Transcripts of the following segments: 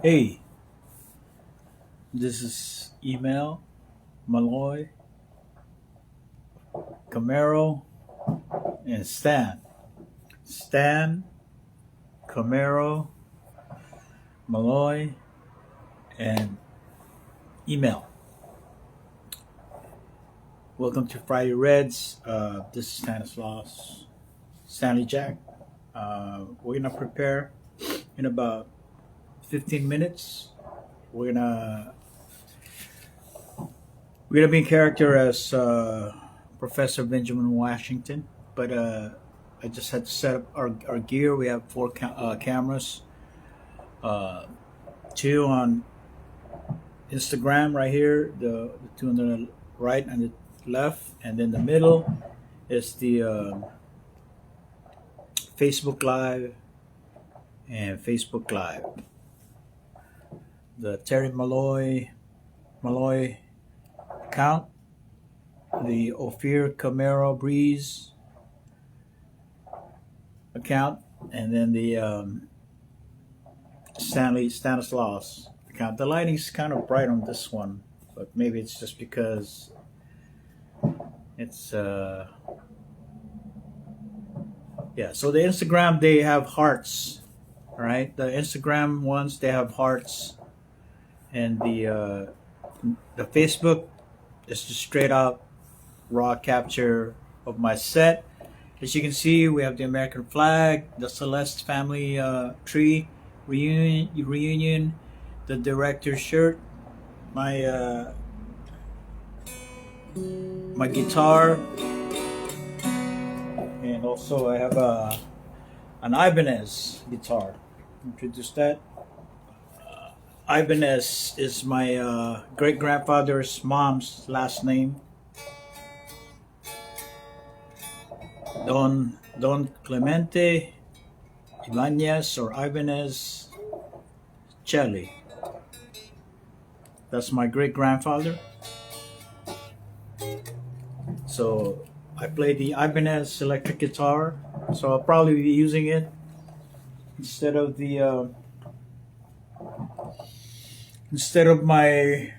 Hey, this is email Malloy, Camaro, and Stan. Stan, Camaro, Malloy, and email. Welcome to Friday Reds. This is Stanislaus, Stanley Jack. We're gonna prepare in about 15 minutes. We're gonna we're gonna be in character as Professor Benjamin Washington, but I just had to set up our gear. We have four cameras, uh, two on Instagram right here, the two on the right and the left, and then the middle is the Facebook Live and Facebook Live. The Terry Malloy account, the Ophir Camaro Breeze account, and then the Stanislaus account. The lighting's kind of bright on this one, but maybe it's just because it's yeah. So the Instagram, they have hearts, all right? The Instagram ones, they have hearts, and the Facebook is just straight up raw capture of my set. As you can see, we have the American flag, the Celeste family tree reunion, the director's shirt, my my guitar, and also I have an Ibanez guitar. Introduce that. Ibanez is my great grandfather's mom's last name. Don Clemente Ibanez or Ibanez e.CELi. That's my great grandfather. So I play the Ibanez electric guitar. So I'll probably be using it instead of my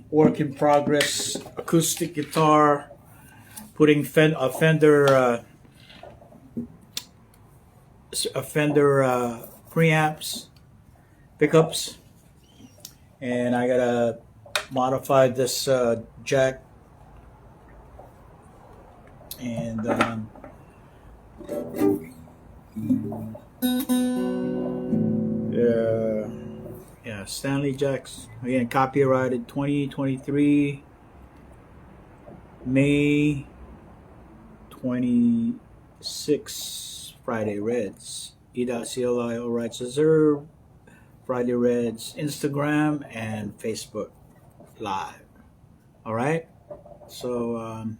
work in progress acoustic guitar, putting a Fender preamps, pickups, and I gotta modify this jack, and yeah, Stanley Jacks again, copyrighted 2023 May 26. Friday Reds, e.CELi, all rights reserved. Friday Reds Instagram and Facebook Live. All right. So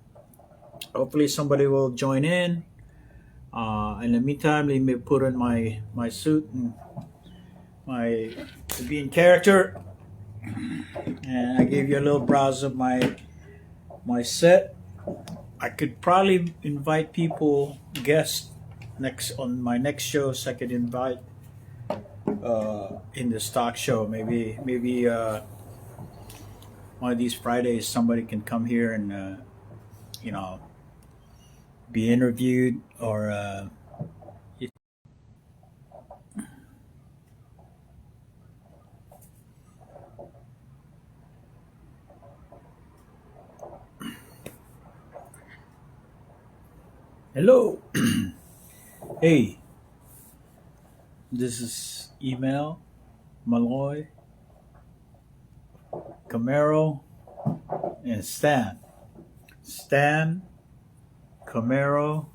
hopefully somebody will join in. In the meantime, let me put on my suit and my to be in character, and I gave you a little browse of my set. I could probably invite people, guests next on my next shows. I could invite in the stock show. Maybe one of these Fridays somebody can come here and you know be interviewed or hello. Hey, this is email Malloy, Camaro, and Stan. Stan, Camaro,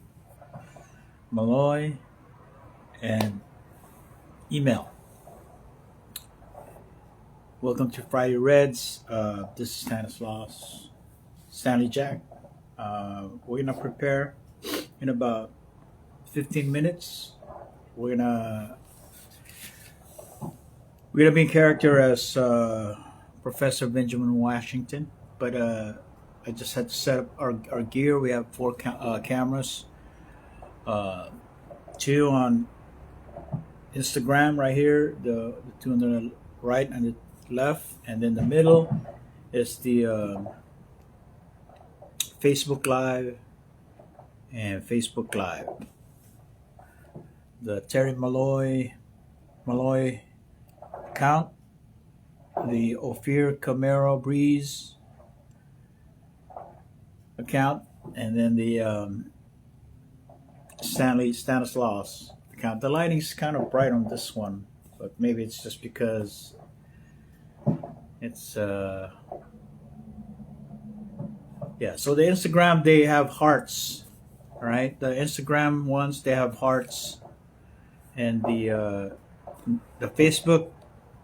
Malloy, and email. Welcome to Friday Reds. This is Stanislaus, Stanley Jack. We're gonna prepare in about 15 minutes. We're gonna be in character as Professor Benjamin Washington, but I just had to set up our gear. We have four cameras, two on Instagram right here, the two on the right and the left, and then the middle is the Facebook Live and Facebook Live. The Terry Malloy account, the Ophir Camaro Breeze account, and then the Stanislaus account. The lighting's kind of bright on this one, but maybe it's just because it's yeah. So the Instagram, they have hearts. All right, the Instagram ones, they have hearts, and the Facebook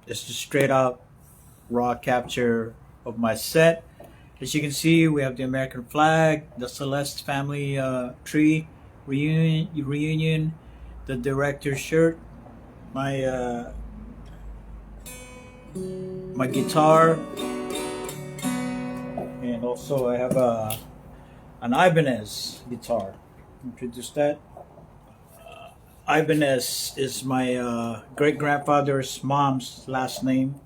is just straight out raw capture of my set. As you can see, we have the American flag, the Celeste family tree reunion, the director's shirt, my my guitar, and also I have an Ibanez guitar. Introduce that. Ibanez is my great grandfather's mom's last name.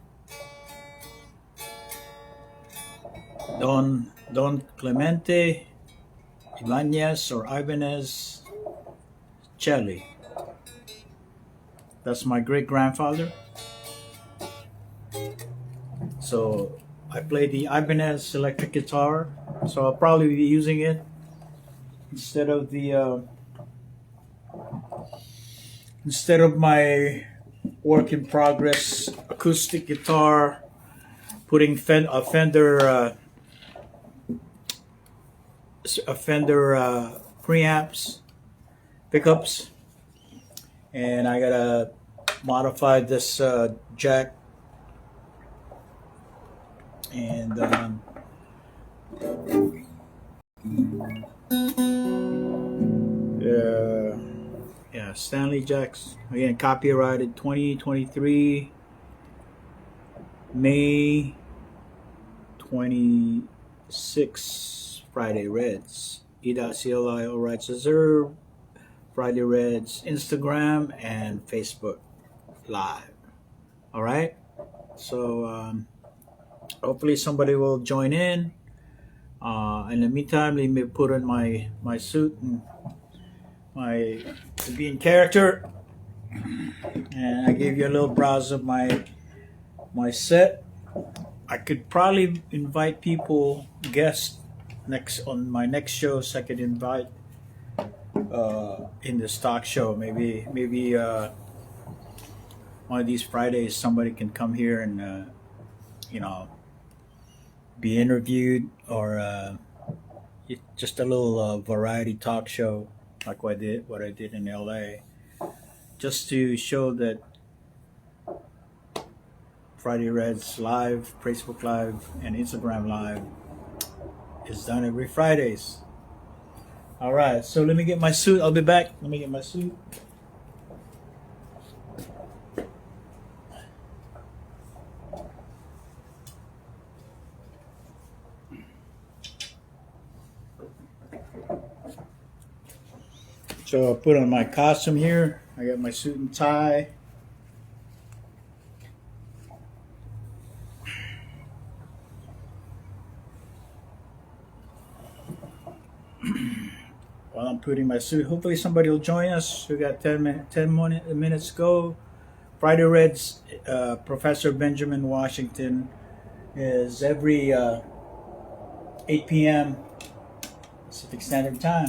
Don Clemente Ibanez or Ibanez e.CELi. That's my great grandfather. So I play the Ibanez electric guitar. So I'll probably be using it instead of the instead of my work in progress acoustic guitar, putting a Fender preamps, pickups, and I gotta modify this jack, and yeah, Stanley Jacks, again, copyrighted 2023 May 26, Friday Reds, e.CELi, all rights reserved, Friday Reds, Instagram and Facebook Live. All right, so hopefully somebody will join in. In the meantime, let me put on my suit and my to be in character, and I gave you a little browse of my set. I could probably invite people, guests next on my next shows. I could invite in the stock show. Maybe one of these Fridays somebody can come here and you know, be interviewed, or just a little variety talk show like what I did in LA, just to show that Friday Reds Live, Facebook Live, and Instagram Live is done every Fridays. All right, so let me get my suit. I'll be back. Let me get my suit. So I put on my costume here. I got my suit and tie. While I'm putting my suit, hopefully somebody will join us. We got 10 minutes to go. Friday Reds, Professor Benjamin Washington, is every 8 p.m. Pacific Standard Time.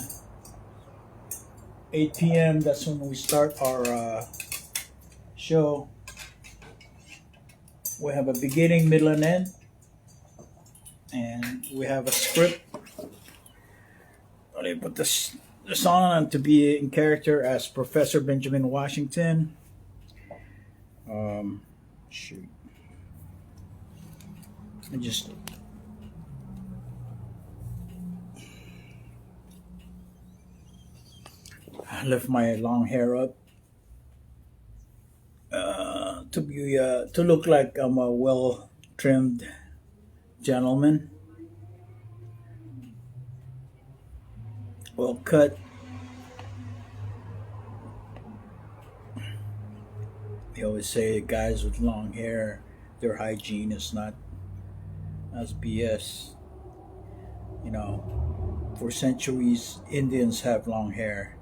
8 p.m. That's when we start our show. We have a beginning, middle, and end, and we have a script. Let me put this on to be in character as Professor Benjamin Washington. Shoot. I just lift my long hair up to look like I'm a well trimmed gentleman, well cut. They always say guys with long hair their hygiene is not as BS. You know, for centuries, Indians have long hair,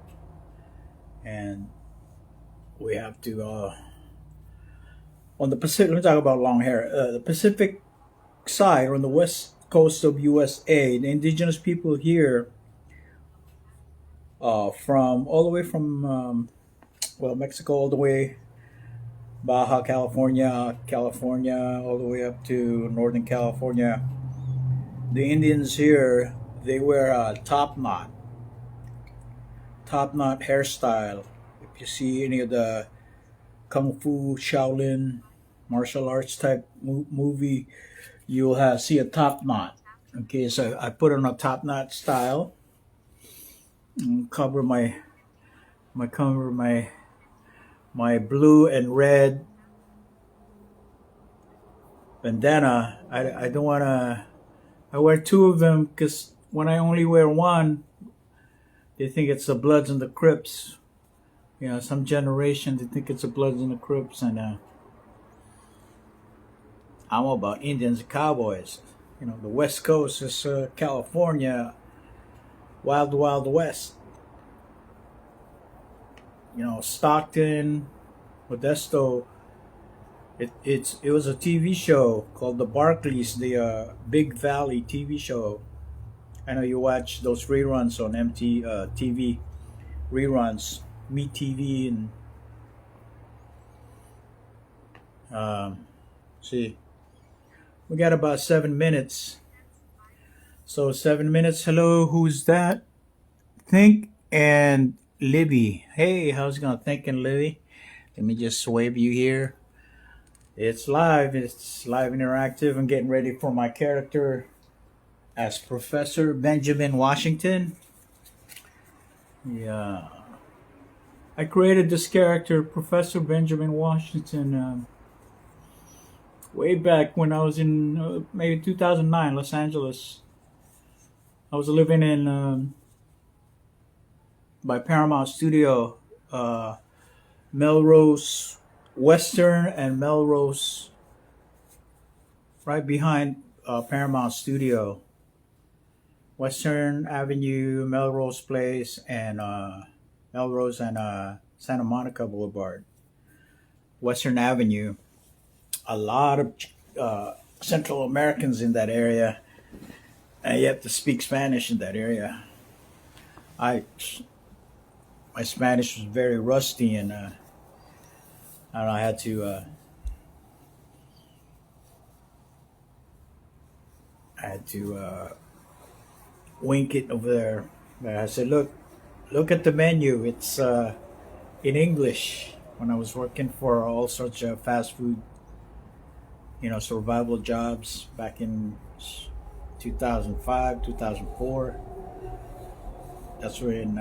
and we have to. On the Pacific, let me talk about long hair. The Pacific side, on the west coast of USA, the indigenous people here, from all the way from Mexico, all the way Baja California, all the way up to Northern California. The Indians here, they wear a top knot hairstyle. If you see any of the kung fu, Shaolin, martial arts type movie, you'll see a top knot. Okay, so I put on a top knot style, and cover my blue and red bandana. I don't want to. I wear two of them because when I only wear one, they think it's the Bloods and the Crips. You know, some generation they think it's the Bloods and the Crips, and I'm all about Indians and cowboys. You know, the West Coast is California, wild, wild west. You know, Stockton, Modesto. It was a TV show called The Barclays, the Big Valley TV show. I know you watch those reruns on TV reruns, Meet TV, and see, we got about 7 minutes. So 7 minutes. Hello, who's that? Think and Libby. Hey, how's it going? Think and Libby. Let me just wave you here. It's live. It's live interactive. I'm getting ready for my character as Professor Benjamin Washington. Yeah. I created this character, Professor Benjamin Washington, way back when I was in maybe 2009, Los Angeles. I was living in by Paramount Studio, Melrose Western and Melrose, right behind Paramount Studio. Western Avenue, Melrose Place, and Melrose and Santa Monica Boulevard. Western Avenue. A lot of Central Americans in that area, and you have to speak Spanish in that area. My Spanish was very rusty, and I don't know, I had to wink it over there. But I said, look at the menu. It's in English. When I was working for all sorts of fast food, survival jobs back in 2005, 2004. That's when,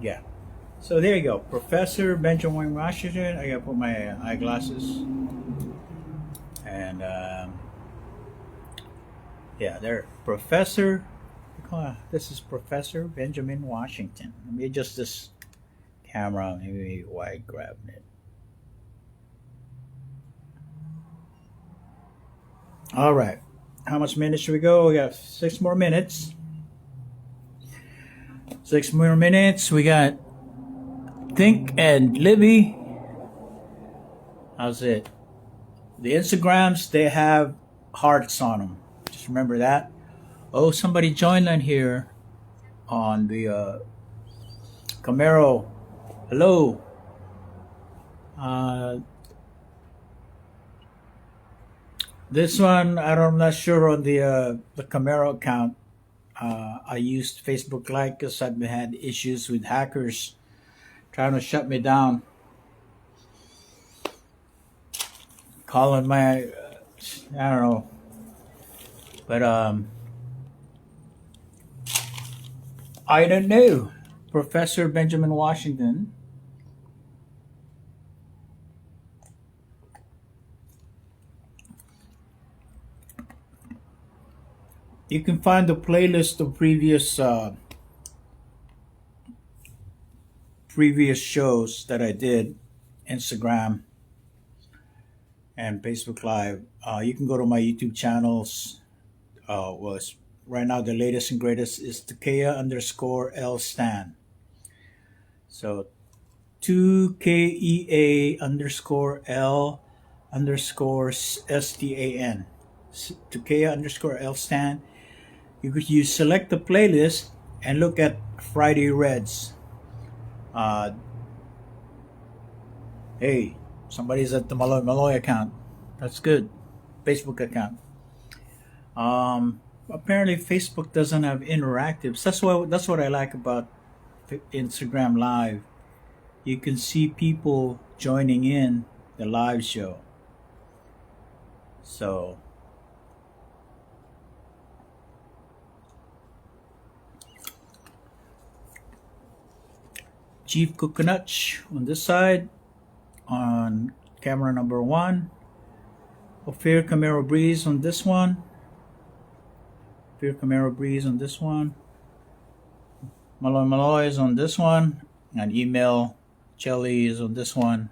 yeah. So there you go, Professor Benjamin Washington. I gotta put my eyeglasses, and yeah, there, Professor. This is Professor Benjamin Washington. Let me adjust this camera, maybe wide grab it. All right, how much minutes should we go? We got 6 more minutes. 6 more minutes. We got Think and Libby. How's it? The Instagrams, they have hearts on them. Just remember that. Oh, somebody joined on here on the Camaro. Hello. This one, I'm not sure on the Camaro account. I used Facebook Lite because I've had issues with hackers trying to shut me down. Calling my, I don't know. But I don't know. Professor Benjamin Washington. You can find the playlist of previous shows that I did. Instagram. and Facebook Live. You can go to my YouTube channels. Was right now the latest and greatest is Takea_L Stan. So 2KEA_L_STAN. Takea_L Stan. You select the playlist and look at Friday Reds. Hey, somebody's at the Malloy account. That's good. Facebook account. Apparently Facebook doesn't have interactives. That's what I like about Instagram Live. You can see people joining in the live show. So Chief Coconut on this side, on camera number 1. Ophir Camaro Breeze on this one. Ophir Camaro Breeze on this one. Malloy is on this one. And e.CELi is on this one.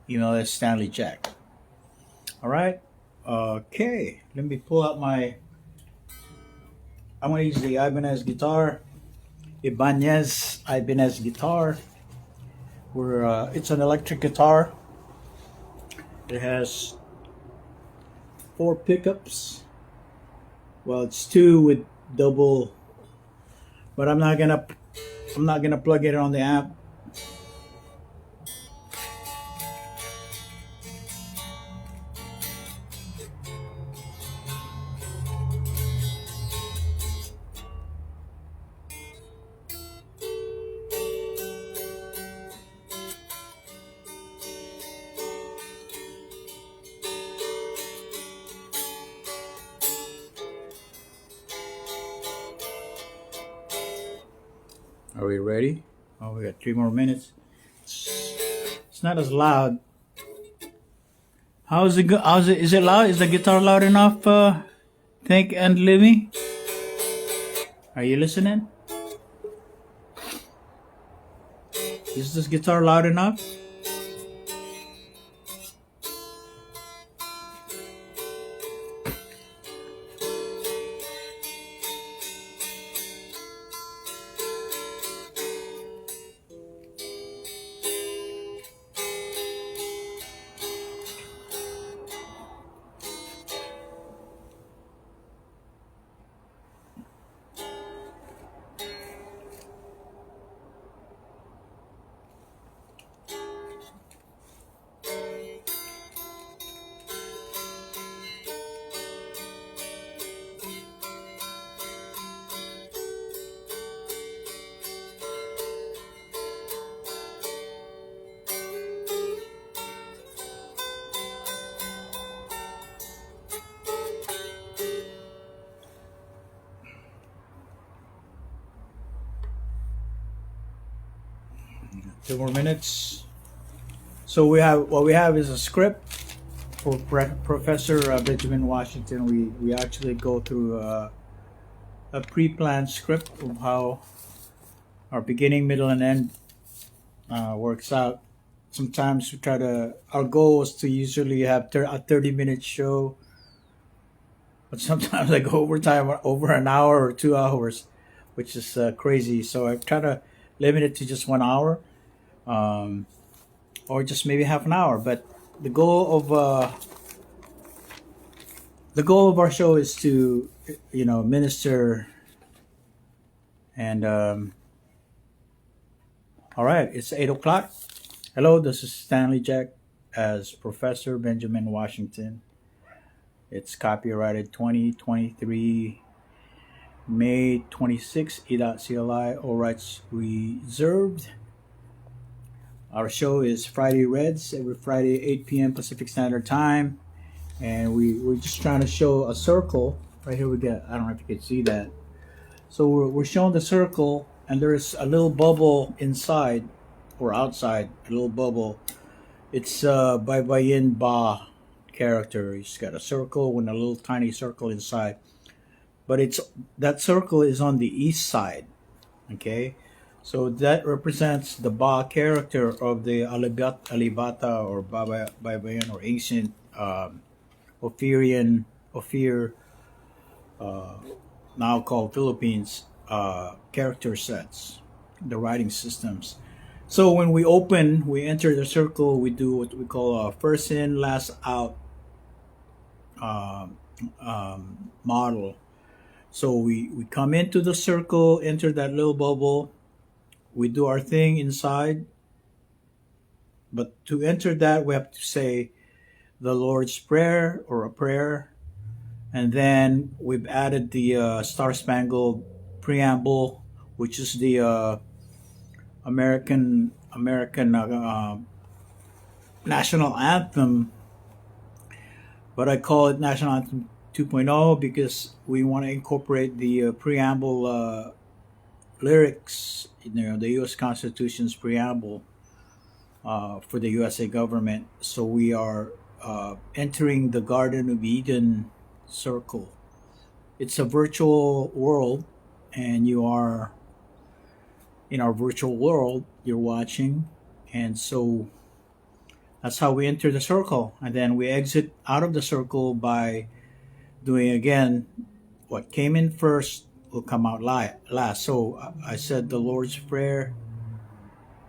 Email is Stanley Jack. Alright. Okay. Let me pull out my... I'm going to use the Ibanez guitar. Ibanez guitar. It's an electric guitar. It has 4 pickups. Well, it's 2 with double, but I'm not gonna plug it on the amp. Are we ready? Oh, we got 3 more minutes. It's not as loud. How's it? Is it loud? Is the guitar loud enough? Think and Livy? Are you listening? Is this guitar loud enough? Two more minutes. So what we have is a script for Professor Benjamin Washington. We actually go through a pre-planned script of how our beginning, middle, and end works out. Sometimes our goal is to usually have a 30-minute show, but sometimes I go over an hour or 2 hours, which is crazy. So I try to limit it to just 1 hour. Or just maybe half an hour. But the goal of our show is to, minister. And all right, it's 8 o'clock. Hello, this is Stanley Jack as Professor Benjamin Washington. It's copyrighted 2023 May 26, e.CELi, all rights reserved. Our show is Friday Reds, every Friday, 8 p.m. Pacific Standard Time. And we're just trying to show a circle. Right here I don't know if you can see that. So we're showing the circle, and there's a little bubble inside or outside, a little bubble. It's by Bayin Ba character. He's got a circle and a little tiny circle inside. But that circle is on the east side, okay? So that represents the Ba character of the Alibata or Babayan or ancient Ophir, now called Philippines, character sets, the writing systems. So when we open, we enter the circle. We do what we call a first in, last out model. So we come into the circle, enter that little bubble. We do our thing inside, but to enter that, we have to say the Lord's Prayer or a prayer, and then we've added the Star Spangled Preamble, which is the American national anthem, but I call it National Anthem 2.0 because we want to incorporate the preamble lyrics, the U.S. Constitution's preamble for the USA government. So we are entering the Garden of Eden circle. It's a virtual world, and you are in our virtual world. You're watching, and so that's how we enter the circle, and then we exit out of the circle by doing again what came in first will come out last. So I said the Lord's Prayer.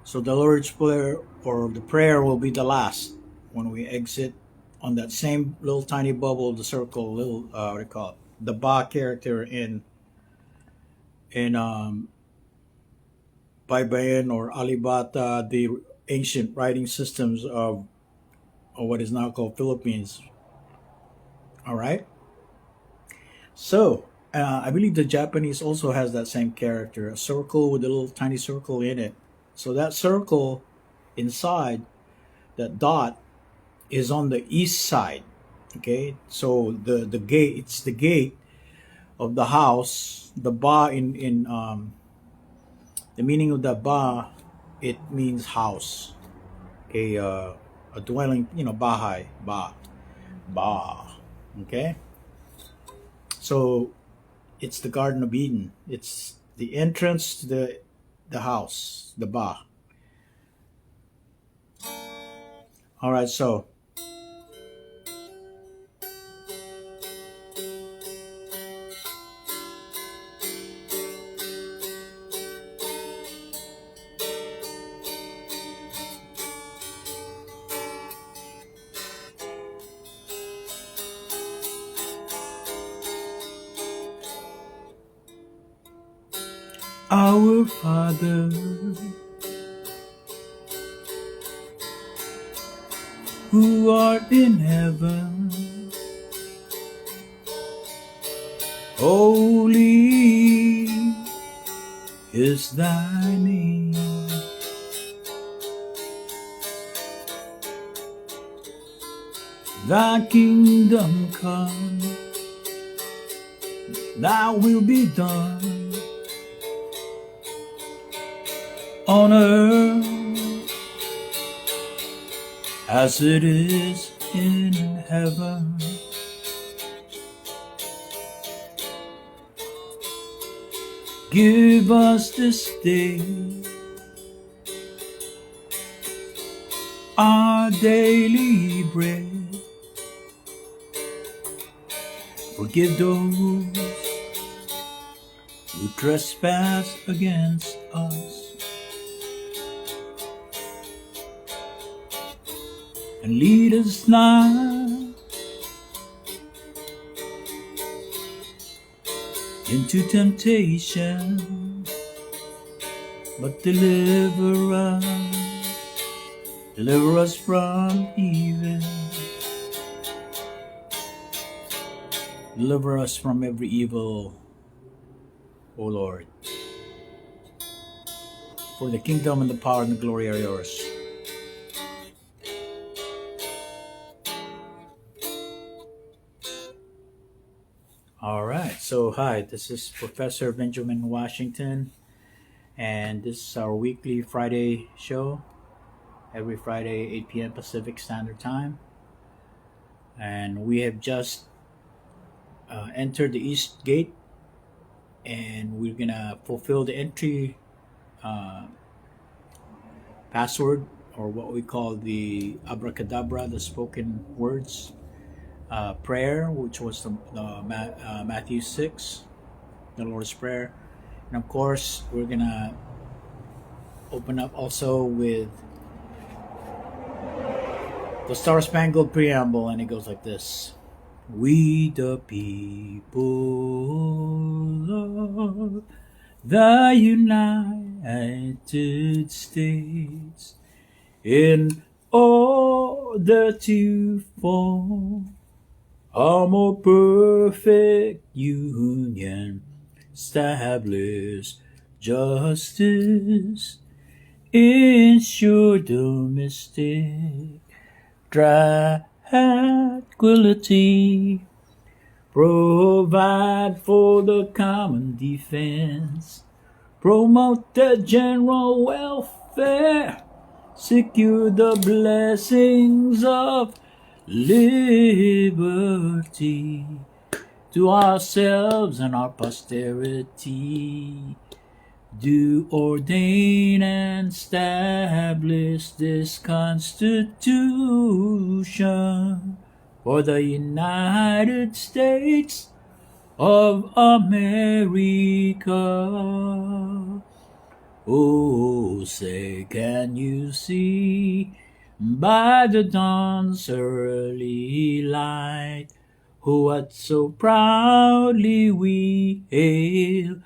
So the Lord's Prayer or the prayer will be the last when we exit on that same little tiny bubble, the circle, little what do you call it? The Ba character in Baybayin or Alibata, the ancient writing systems of what is now called Philippines. All right. So I believe the Japanese also has that same character, a circle with a little tiny circle in it. So that circle inside, that dot, is on the east side. Okay. So the gate, it's the gate of the house. The ba in the meaning of the ba, it means house. Okay. A dwelling, bahay, ba. Okay. So it's the Garden of Eden. It's the entrance to the house, the ba. All right, so our Father, who art in heaven, holy is thy name. Thy kingdom come, thy will be done on earth as it is in heaven. Give us this day our daily bread. Forgive those who trespass against us, and lead us not into temptation, but deliver us from evil. Deliver us from every evil, O Lord. For the kingdom and the power and the glory are yours. All right, so hi, this is Professor Benjamin Washington, and this is our weekly Friday show, every Friday, 8 p.m. Pacific Standard Time. And we have just entered the East Gate, and we're gonna fulfill the entry password, or what we call the abracadabra, the spoken words. prayer, which was Matthew 6, the Lord's Prayer. And of course, we're going to open up also with the Star Spangled Preamble, and it goes like this. We the people of the United States, in order to form a more perfect union, establish justice, ensure domestic tranquility, provide for the common defense, promote the general welfare, secure the blessings of liberty to ourselves and our posterity. Do ordain and establish this Constitution for the United States of America. Oh, say, can you see by the dawn's early light what so proudly we hail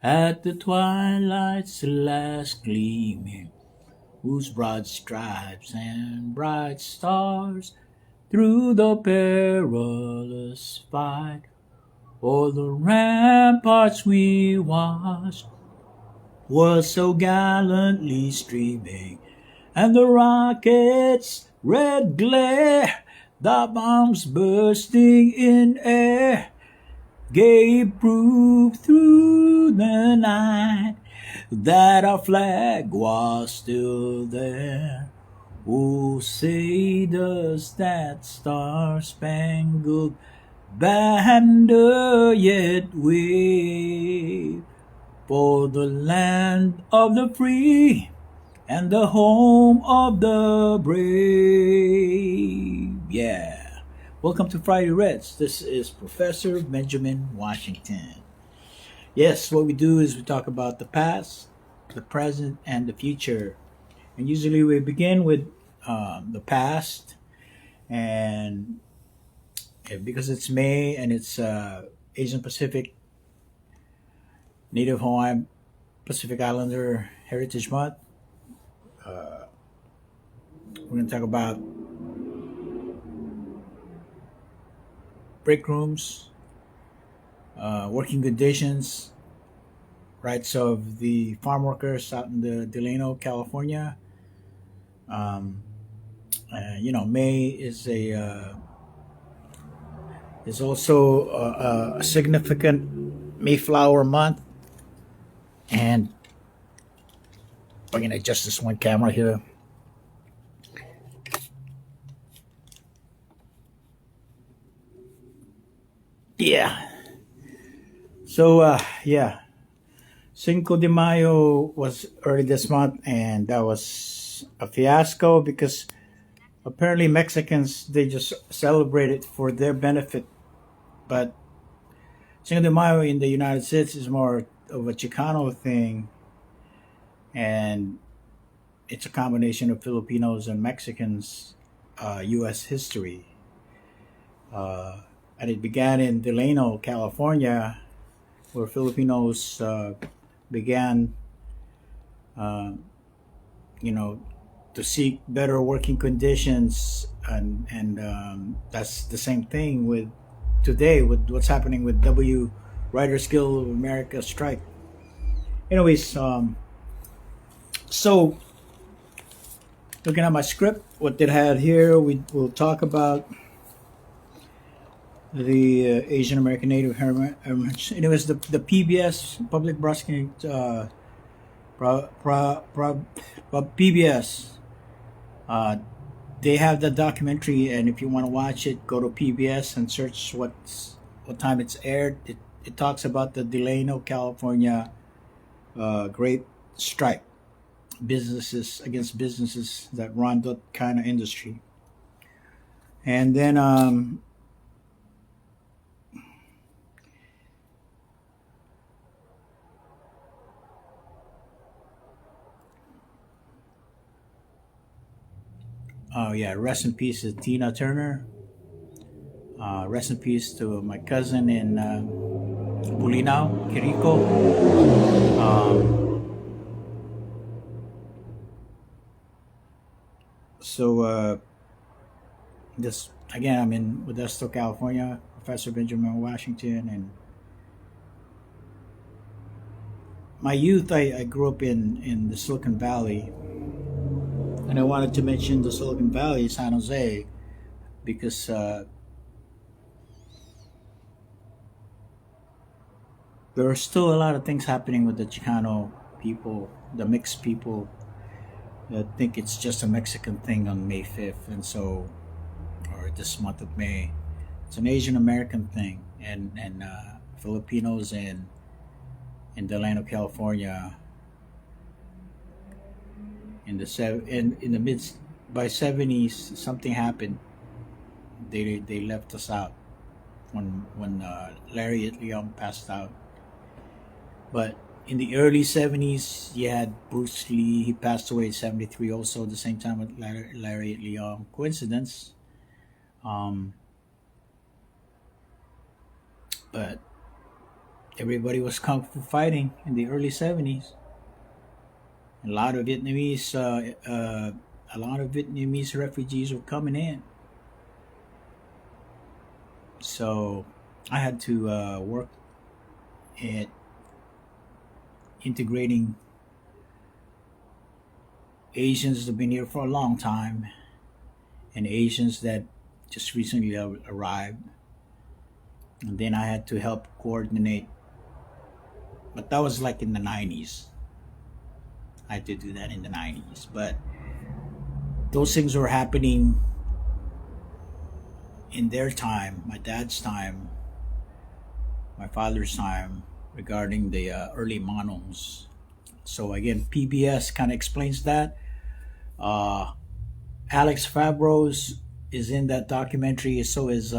at the twilight's last gleaming, whose broad stripes and bright stars through the perilous fight o'er the ramparts we watched was so gallantly streaming, and the rockets' red glare, the bombs bursting in air, gave proof through the night that our flag was still there. Oh, say does that star-spangled banner yet wave for the land of the free and the home of the brave? Yeah. Welcome to Friday Reds. This is Professor Benjamin Washington. Yes, what we do is we talk about the past, the present, and the future. And usually we begin with the past, and because it's May and it's Asian Pacific, Native Hawaiian, Pacific Islander Heritage Month, we're going to talk about break rooms, working conditions, rights of the farm workers out in the Delano, California. May is also a significant Mayflower month, and we're gonna adjust this one camera here. Yeah. So Cinco de Mayo was early this month, and that was a fiasco because apparently Mexicans, they just celebrate it for their benefit, but Cinco de Mayo in the United States is more of a Chicano thing, and it's a combination of Filipinos and Mexicans, U.S. history. And it began in Delano, California, where Filipinos began, to seek better working conditions, and that's the same thing with today with what's happening with Writers Guild of America strike. Anyways, so looking at my script, what did I have here? We'll talk about the Asian American Native Heritage. Anyways, the PBS Public Broadcasting PBS. They have the documentary, and if you want to watch it, go to PBS and search what time it's aired. It talks about the Delano, California grape strike, businesses against businesses that run that kind of industry. And then Oh yeah, rest in peace to Tina Turner. Rest in peace to my cousin in Bulinaw, Kiriko. So this again, I'm in Modesto, California. Professor Benjamin Washington, and my youth, I grew up in the Silicon Valley, and I wanted to mention the Silicon Valley, San Jose, because there are still a lot of things happening with the Chicano people, the mixed people. I think it's just a Mexican thing on May 5th, and so, or this month of May. It's an Asian American thing, and Filipinos in the land of California in the mid by 70s something happened. They left us out when Larry Leong passed out. But in the early 70s, you had Bruce Lee. He passed away at 73, also at the same time with Larry Leong. Coincidence. Um, but everybody was kung fu fighting in the early 70s. A lot of Vietnamese refugees were coming in. So I had to work at integrating Asians that have been here for a long time and Asians that just recently arrived. And then I had to help coordinate, but that was like in the 90s. I had to do that in the 90s. But those things were happening in their time, my dad's time, my father's time, regarding the early monos. So again, PBS kind of explains that. Uh, Alex Fabros is in that documentary. So is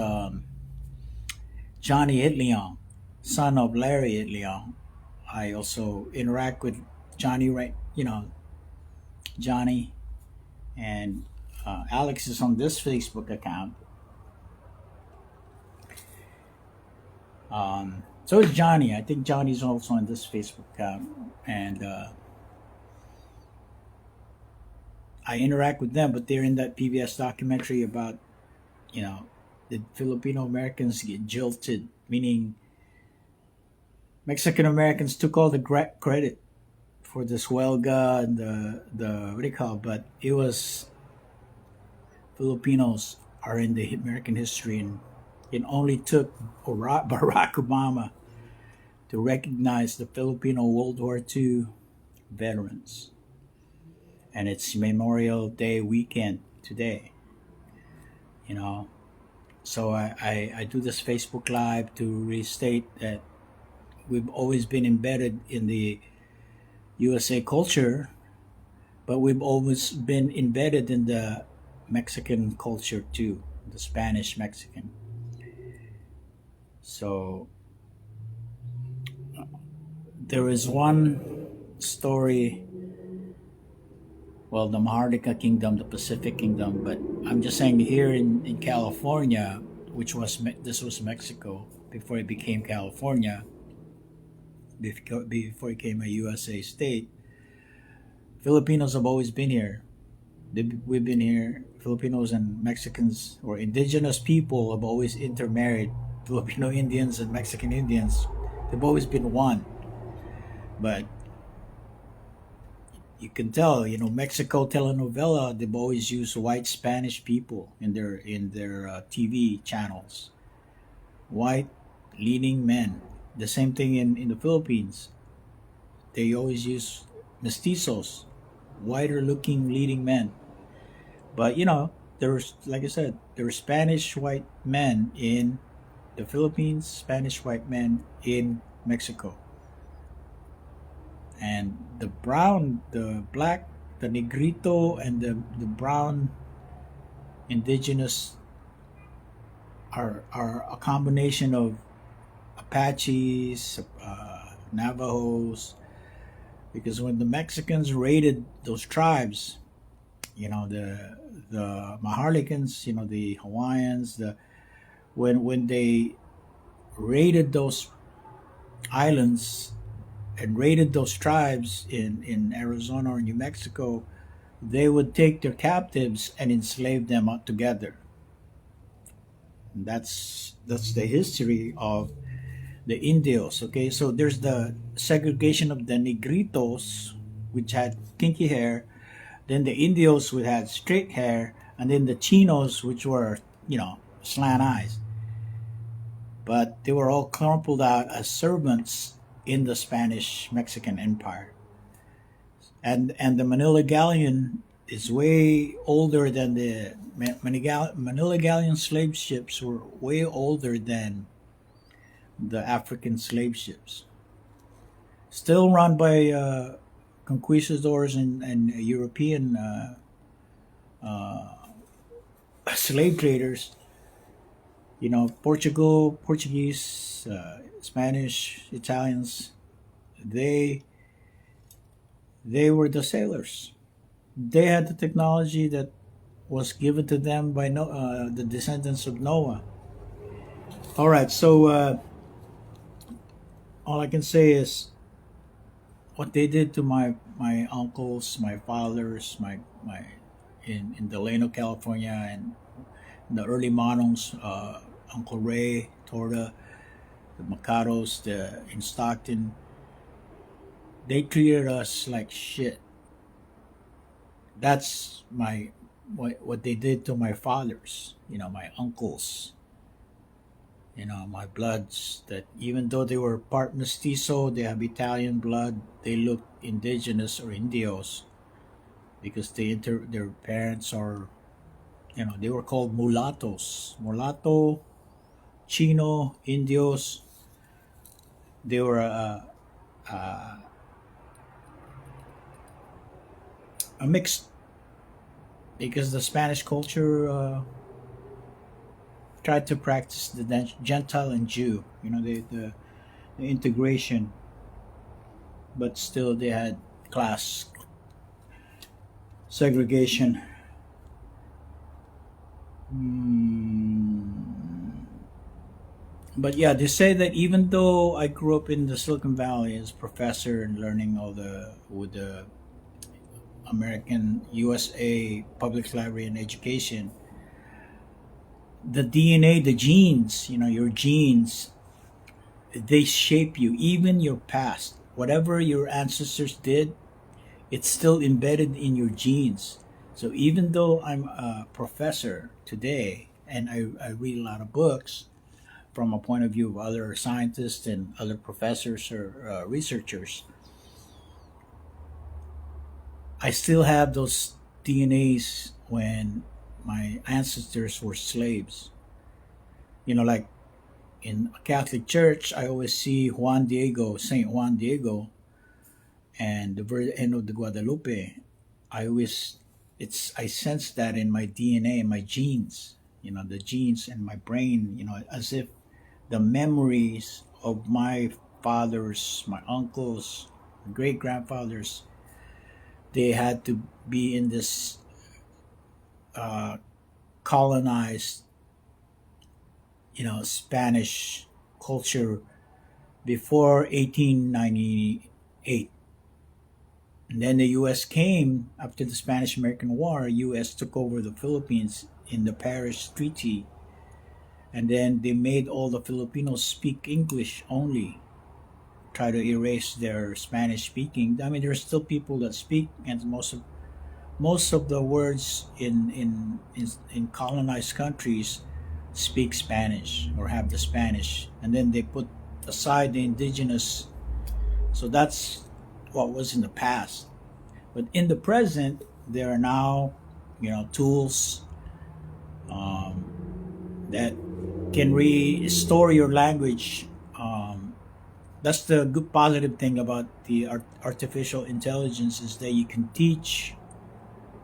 Johnny Itliong, son of Larry Itliong. I also interact with Johnny, right? Johnny, and Alex is on this Facebook account. So is Johnny. I think Johnny's also on this Facebook account, and I interact with them. But they're in that PBS documentary about, you know, the Filipino Americans get jilted, meaning Mexican Americans took all the credit for this Huelga and the what do you call it? But it was Filipinos are in the American history, and it only took Barack Obama to recognize the Filipino World War II veterans. And it's Memorial Day weekend today, you know. So I do this Facebook Live to restate that we've always been embedded in the USA culture, but we've always been embedded in the Mexican culture too, the Spanish Mexican. So there is one story, well, the Maharlika Kingdom, the Pacific Kingdom, but I'm just saying here in California, this was Mexico before it became California, before it became a USA state. Filipinos have always been here. We've been here. Filipinos and Mexicans or indigenous people have always intermarried. Filipino Indians and Mexican Indians, they've always been one. But you can tell, Mexico telenovela, they've always used white Spanish people in their TV channels. White leading men. The same thing in the Philippines. They always use mestizos, whiter looking leading men. But there was, like I said, there were Spanish white men in the Philippines, Spanish white men in Mexico. And the brown, the black, the negrito, and the brown indigenous are a combination of Apaches, Navajos, because when the Mexicans raided those tribes, the Maharlikans, the Hawaiians, when they raided those islands and raided those tribes in Arizona or New Mexico, they would take their captives and enslave them all together. That's the history of the Indios. Okay, so there's the segregation of the Negritos, which had kinky hair, then the Indios, which had straight hair, and then the Chinos, which were slant eyes. But they were all crumpled out as servants in the Spanish Mexican Empire. And the Manila Galleon is way older than Manila Galleon slave ships were way older than the African slave ships. Still run by conquistadors and European uh, slave traders. Portuguese, Spanish, Italians. They they were the sailors. They had the technology that was given to them by the descendants of Noah. All right, so all I can say is what they did to my uncles, my fathers, my in Delano, California, and the early Monongs, Uncle Ray, Torta, the Macaros, in Stockton. They treated us like shit. That's what they did to my fathers. My uncles. My bloods. That even though they were part mestizo, they have Italian blood. They look indigenous or Indios because their parents are. They were called mulattos. Mulatto, Chino, Indios. They were a mixed because the Spanish culture tried to practice the Gentile and Jew, the integration, but still they had class segregation. Mm, but yeah, they say that even though I grew up in the Silicon Valley as a professor and learning all the with the American USA public library and education, the DNA, the genes, your genes, they shape you, even your past. Whatever your ancestors did, it's still embedded in your genes. So even though I'm a professor today and I read a lot of books from a point of view of other scientists and other professors or researchers, I still have those DNAs when my ancestors were slaves. Like in a Catholic church, I always see Saint Juan Diego, and the Virgin of the Guadalupe. I always, I sense that in my DNA, my genes. The genes and my brain. As if the memories of my fathers, my uncles, great grandfathers, they had to be in this uh, colonized, Spanish culture before 1898. And then the U.S. came after the Spanish American War. U.S. took over the Philippines in the Paris Treaty, and then they made all the Filipinos speak English only. Try to erase their Spanish speaking. I mean, there's still people that speak, and most of the words in colonized countries speak Spanish or have the Spanish, and then they put aside the indigenous. So that's what was in the past. But in the present, there are now, tools that can restore your language. That's the good positive thing about the artificial intelligence is that you can teach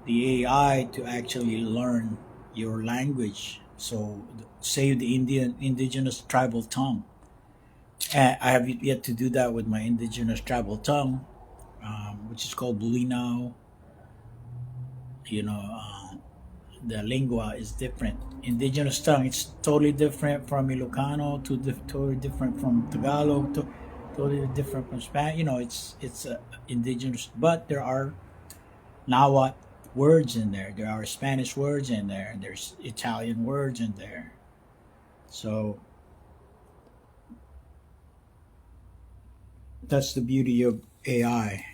the AI to actually learn your language. So, say the indigenous tribal tongue. I have yet to do that with my indigenous tribal tongue, which is called Bulinaw. You know, the lingua is different. Indigenous tongue, it's totally different from Ilocano to totally different from Tagalog to totally different from Spanish. You know, it's indigenous, but there are Nahuatl words in there. There are Spanish words in there. There's Italian words in there. So that's the beauty of AI.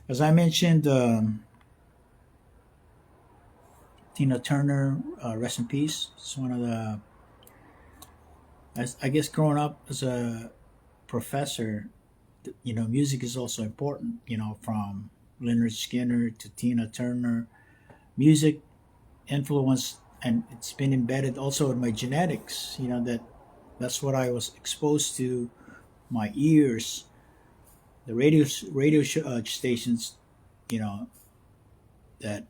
As I mentioned, Tina Turner, rest in peace. It's one of the, I guess, growing up as a professor, you know, music is also important. You know, from Leonard Skinner to Tina Turner, music influenced, and it's been embedded also in my genetics. You know that's what I was exposed to. My ears, the radio stations, you know, that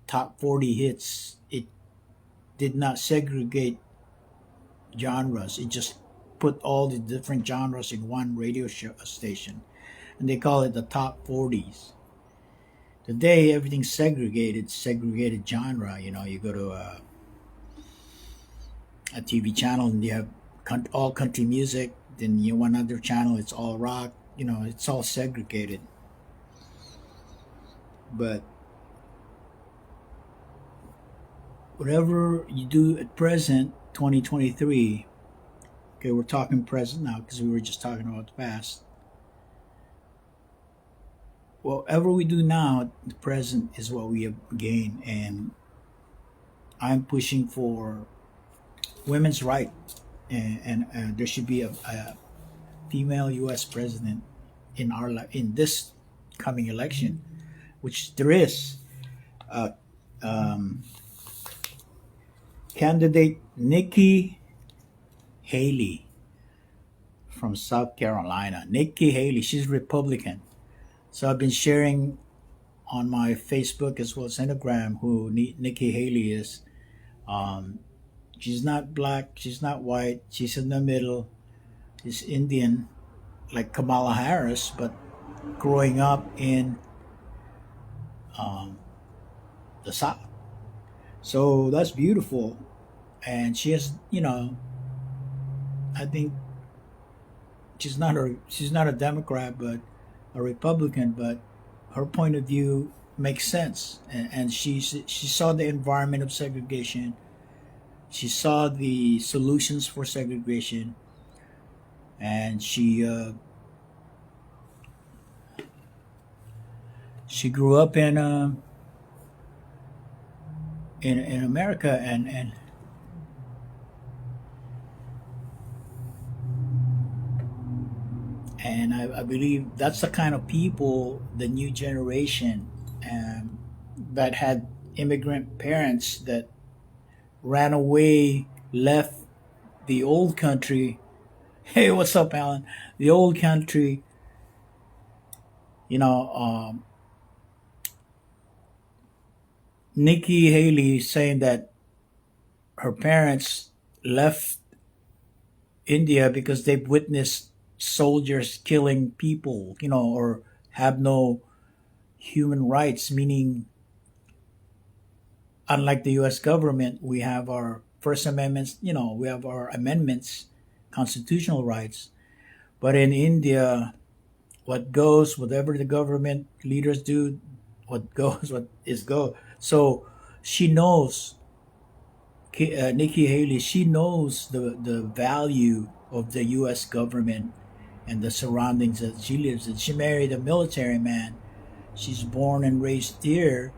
top 40 hits. It did not segregate genres. It just put all the different genres in one station, and they call it the top 40s. Today, everything's segregated genre. You know, you go to a TV channel and you have all country music. Then you one other channel, it's all rock. You know, it's all segregated. But whatever you do at present, 2023. Okay, we're talking present now because we were just talking about the past. Whatever we do now, the present is what we have gained, and I'm pushing for women's right, and there should be a female U.S. president in this coming election, which there is. Uh, um, Candidate Nikki Haley from South Carolina. Nikki Haley, she's Republican. So I've been sharing on my Facebook as well as Instagram who Nikki Haley is. Um, she's not black, she's not white, she's in the middle. She's Indian, like Kamala Harris, but growing up in um, the South. So that's beautiful. And she has, you know, I think she's not a Democrat, but a Republican. But her point of view makes sense, and she saw the environment of segregation. She saw the solutions for segregation, and she grew up in America, and I believe that's the kind of people, the new generation, that had immigrant parents that ran away, left the old country. Hey, what's up, Alan? The old country, you know. Nikki Haley saying that her parents left India because they've witnessed soldiers killing people, you know, or have no human rights, meaning unlike the US government, we have our First Amendments, you know, we have our amendments, constitutional rights. But in India, what goes, whatever the government leaders do, what goes, what is go. So she knows, Nikki Haley, she knows the value of the US government and the surroundings that she lives in. She married a military man. She's born and raised here,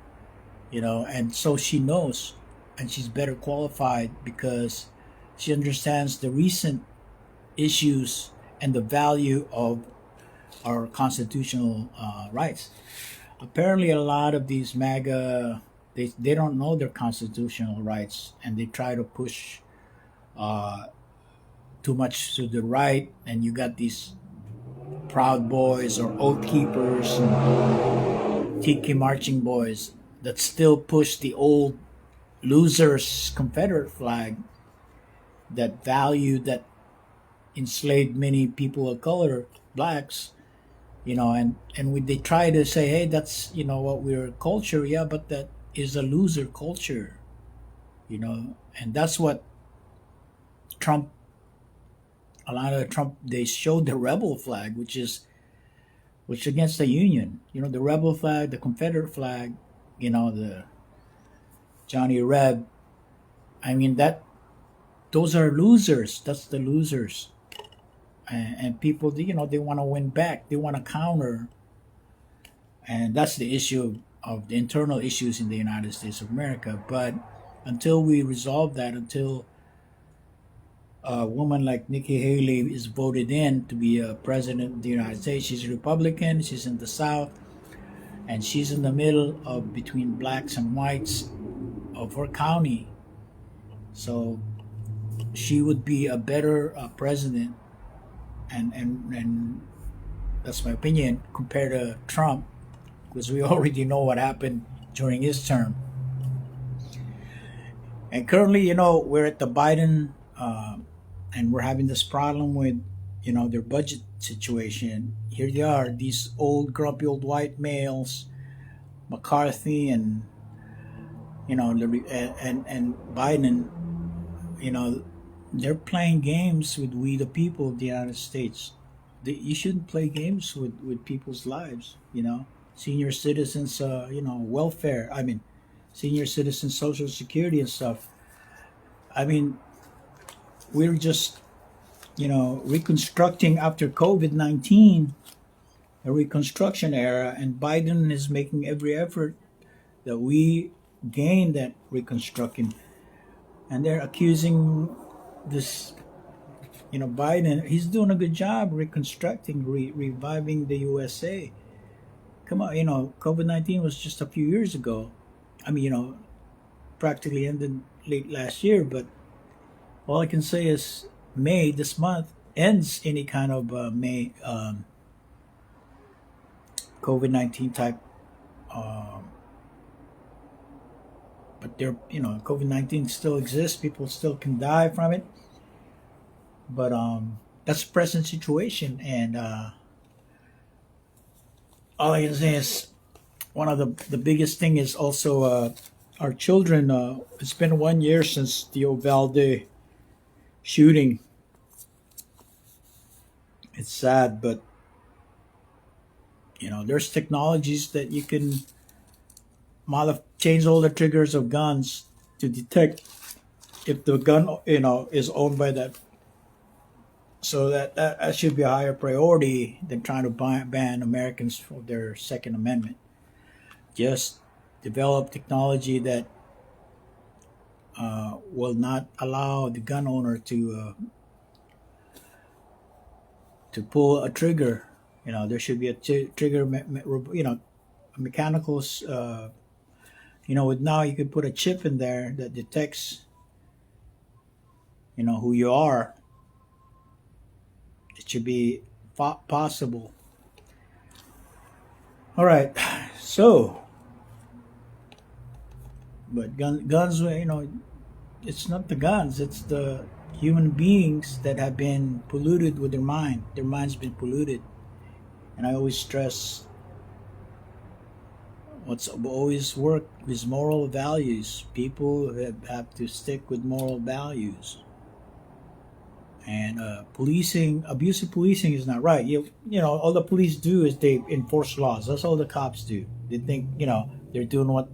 you know, and so she knows, and she's better qualified because she understands the recent issues and the value of our constitutional rights. Apparently, a lot of these MAGA, they don't know their constitutional rights, and they try to push uh, too much to the right, and you got these Proud Boys or Oath Keepers and Tiki Marching Boys that still push the old losers Confederate flag, that value that enslaved many people of color, blacks, They try to say, hey, that's what we're culture, yeah, but that is a loser culture, and that's what Trump, a lot of Trump, they showed the rebel flag, which against the Union, the rebel flag, the Confederate flag, the Johnny Reb. I mean, that those are losers. That's the losers, and people, they want to win back. They want to counter, and that's the issue of the internal issues in the United States of America. But until we resolve that, until a woman like Nikki Haley is voted in to be a president of the United States, she's a Republican. She's in the South, and she's in the middle of between blacks and whites of her county. So she would be a better president, and that's my opinion compared to Trump, because we already know what happened during his term. And currently, we're at the Biden, and we're having this problem with, their budget situation. Here they are, these old, grumpy old white males, McCarthy and, and Biden, you know, they're playing games with we the people of the United States. You shouldn't play games with people's lives. Senior citizens, welfare. I mean, senior citizen social security and stuff. I mean, we're just reconstructing after COVID-19, a reconstruction era, and Biden is making every effort that we gain that reconstruction, and they're accusing this. Biden, he's doing a good job reconstructing, reviving the USA. Come on, COVID-19 was just a few years ago. I mean, practically ended late last year, but all I can say is May this month ends any kind of May COVID-19 type. But COVID-19 still exists. People still can die from it. But that's the present situation, and all I can say is one of the biggest thing is also our children. It's been 1 year since the Uvalde shooting. It's sad, but there's technologies that you can change all the triggers of guns to detect if the gun is owned by that. So that should be a higher priority than trying to ban Americans for their Second Amendment. Just develop technology that will not allow the gun owner to pull a trigger. There should be a trigger, mechanical. With now you could put a chip in there that detects, who you are. It should be possible. All right, so, but guns, it's not the guns, it's the human beings that have been polluted with their mind. Their mind's been polluted. And I always stress what's always worked is moral values. People have to stick with moral values. And abusive policing is not right. All the police do is they enforce laws. That's all the cops do. They think, they're doing what.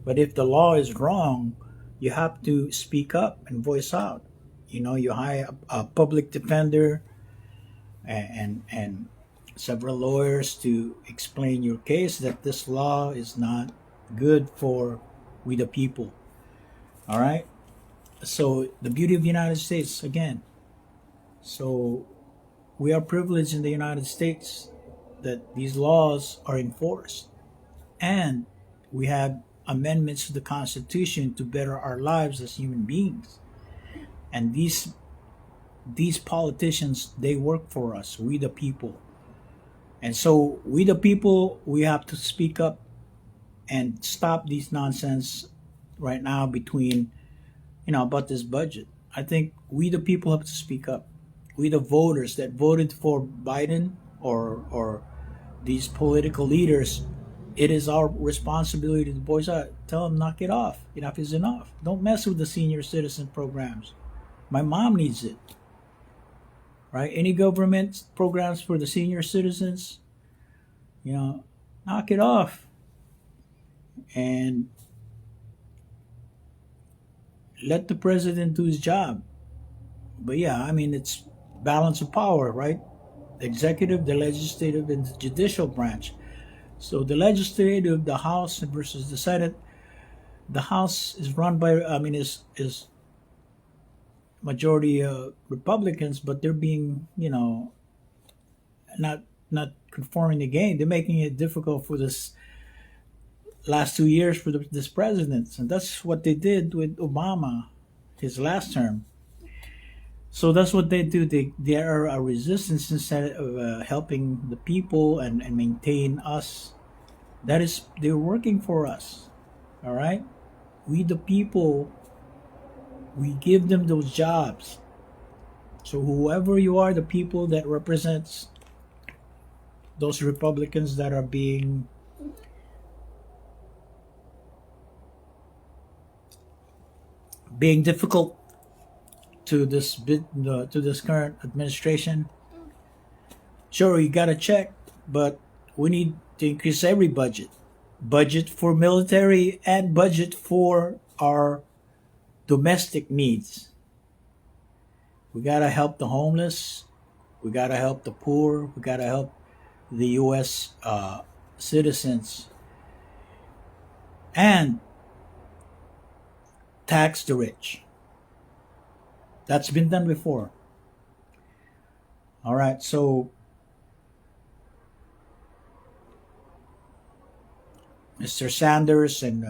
But if the law is wrong, you have to speak up and voice out. You hire a public defender and several lawyers to explain your case that this law is not good for we the people. All right. So the beauty of the United States again. So we are privileged in the United States that these laws are enforced, and we have amendments to the Constitution to better our lives as human beings. And these politicians, they work for us, we the people. And so we the people, we have to speak up and stop these nonsense right now between, about this budget. I think we the people have to speak up. We the voters that voted for Biden or these political leaders, it is our responsibility to voice out, tell them knock it off. Enough is enough. Don't mess with the senior citizen programs. My mom needs it, right? Any government programs for the senior citizens, you know, knock it off and let the president do his job. But yeah, I mean, it's balance of power, right? The executive, the legislative, and the judicial branch. So the legislative, the House versus the Senate. The House is run by, I mean, is majority Republicans, but they're being, not conforming the game. They're making it difficult for this last 2 years for this president, and that's what they did with Obama, his last term. So that's what they do. They are a resistance instead of helping the people and maintain us. That is, they're working for us. All right, we the people, we give them those jobs. So whoever you are, the people that represents those Republicans that are being difficult to this current administration. Sure, you got to check, but we need to increase every budget for military and budget for our domestic needs. We got to help the homeless. We got to help the poor. We got to help the U.S. Citizens and tax the rich. That's been done before. All right, so Mr. Sanders and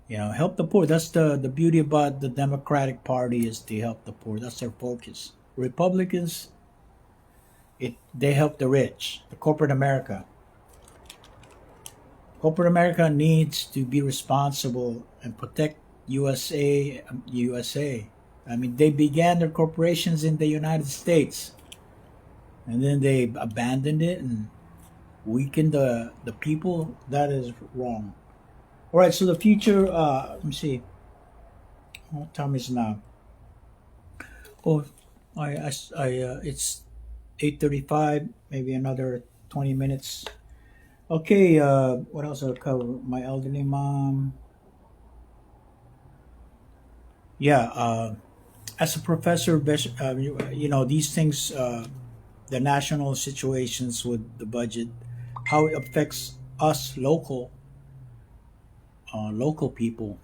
help the poor. That's the beauty about the Democratic Party, is to help the poor. That's their focus. Republicans, they help the rich, the corporate America. Corporate America needs to be responsible and protect USA. I mean, they began their corporations in the United States, and then they abandoned it and weakened the people. That is wrong. All right, so the future. Let me see. What time is it now? Oh, it's 8:35. Maybe another 20 minutes. Okay. What else I'll cover? My elderly mom. Yeah. As a professor, these things. The national situations with the budget, how it affects us local people,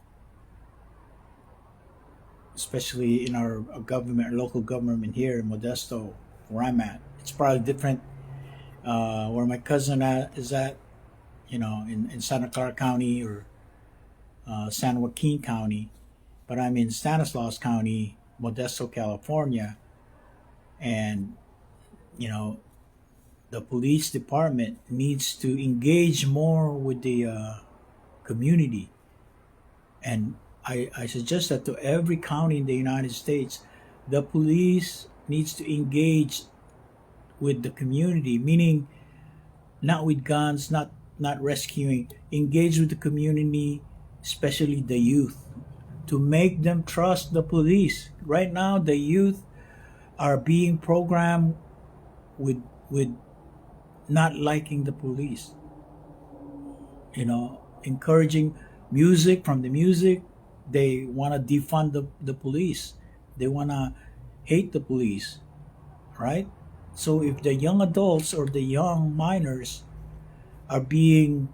especially in our government, local government here in Modesto, where I'm at. It's probably different where my cousin is at, in Santa Clara County or San Joaquin County, but I'm in Stanislaus County, Modesto, California, and you know the police department needs to engage more with the community. And I suggest that to every county in the United States, the police needs to engage with the community, meaning not with guns, not rescuing, engage with the community, especially the youth, to make them trust the police. Right now, the youth are being programmed with not liking the police. Encouraging music, from the music, they want to defund the police. They want to hate the police, right? So if the young adults or the young minors are being,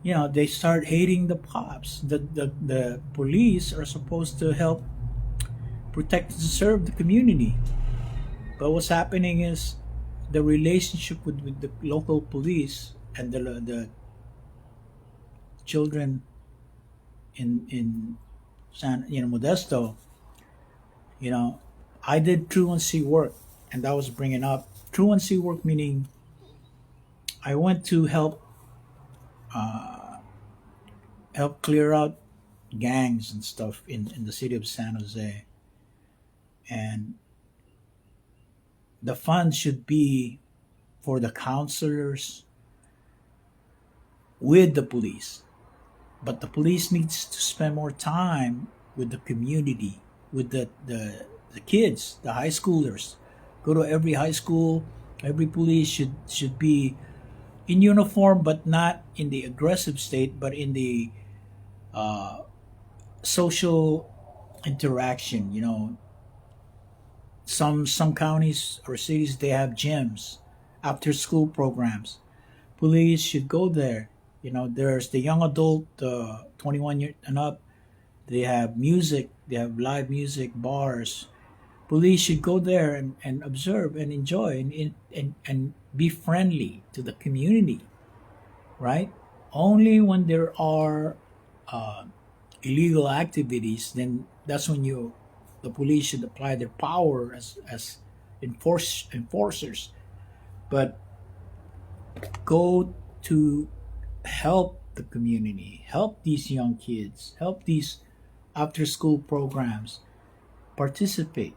they start hating the cops. The police are supposed to help protect and serve the community. But what's happening is the relationship with the local police and the children in Modesto. I did truancy work, and that was bringing up truancy work, meaning I went to help clear out gangs and stuff in the city of San Jose, and the fund should be for the counselors with the police. But the police needs to spend more time with the community, with the kids, the high schoolers. Go to every high school. Every police should be in uniform, but not in the aggressive state, but in the uh, social interaction. Some counties or cities, they have gyms, after school programs. Police should go there. There's the young adult, 21 year and up. They have music. They have live music bars. Police should go there and observe and enjoy and be friendly to the community, right? Only when there are uh, illegal activities, then that's when the police should apply their power as enforcers. But go to help the community, help these young kids, help these after school programs, participate.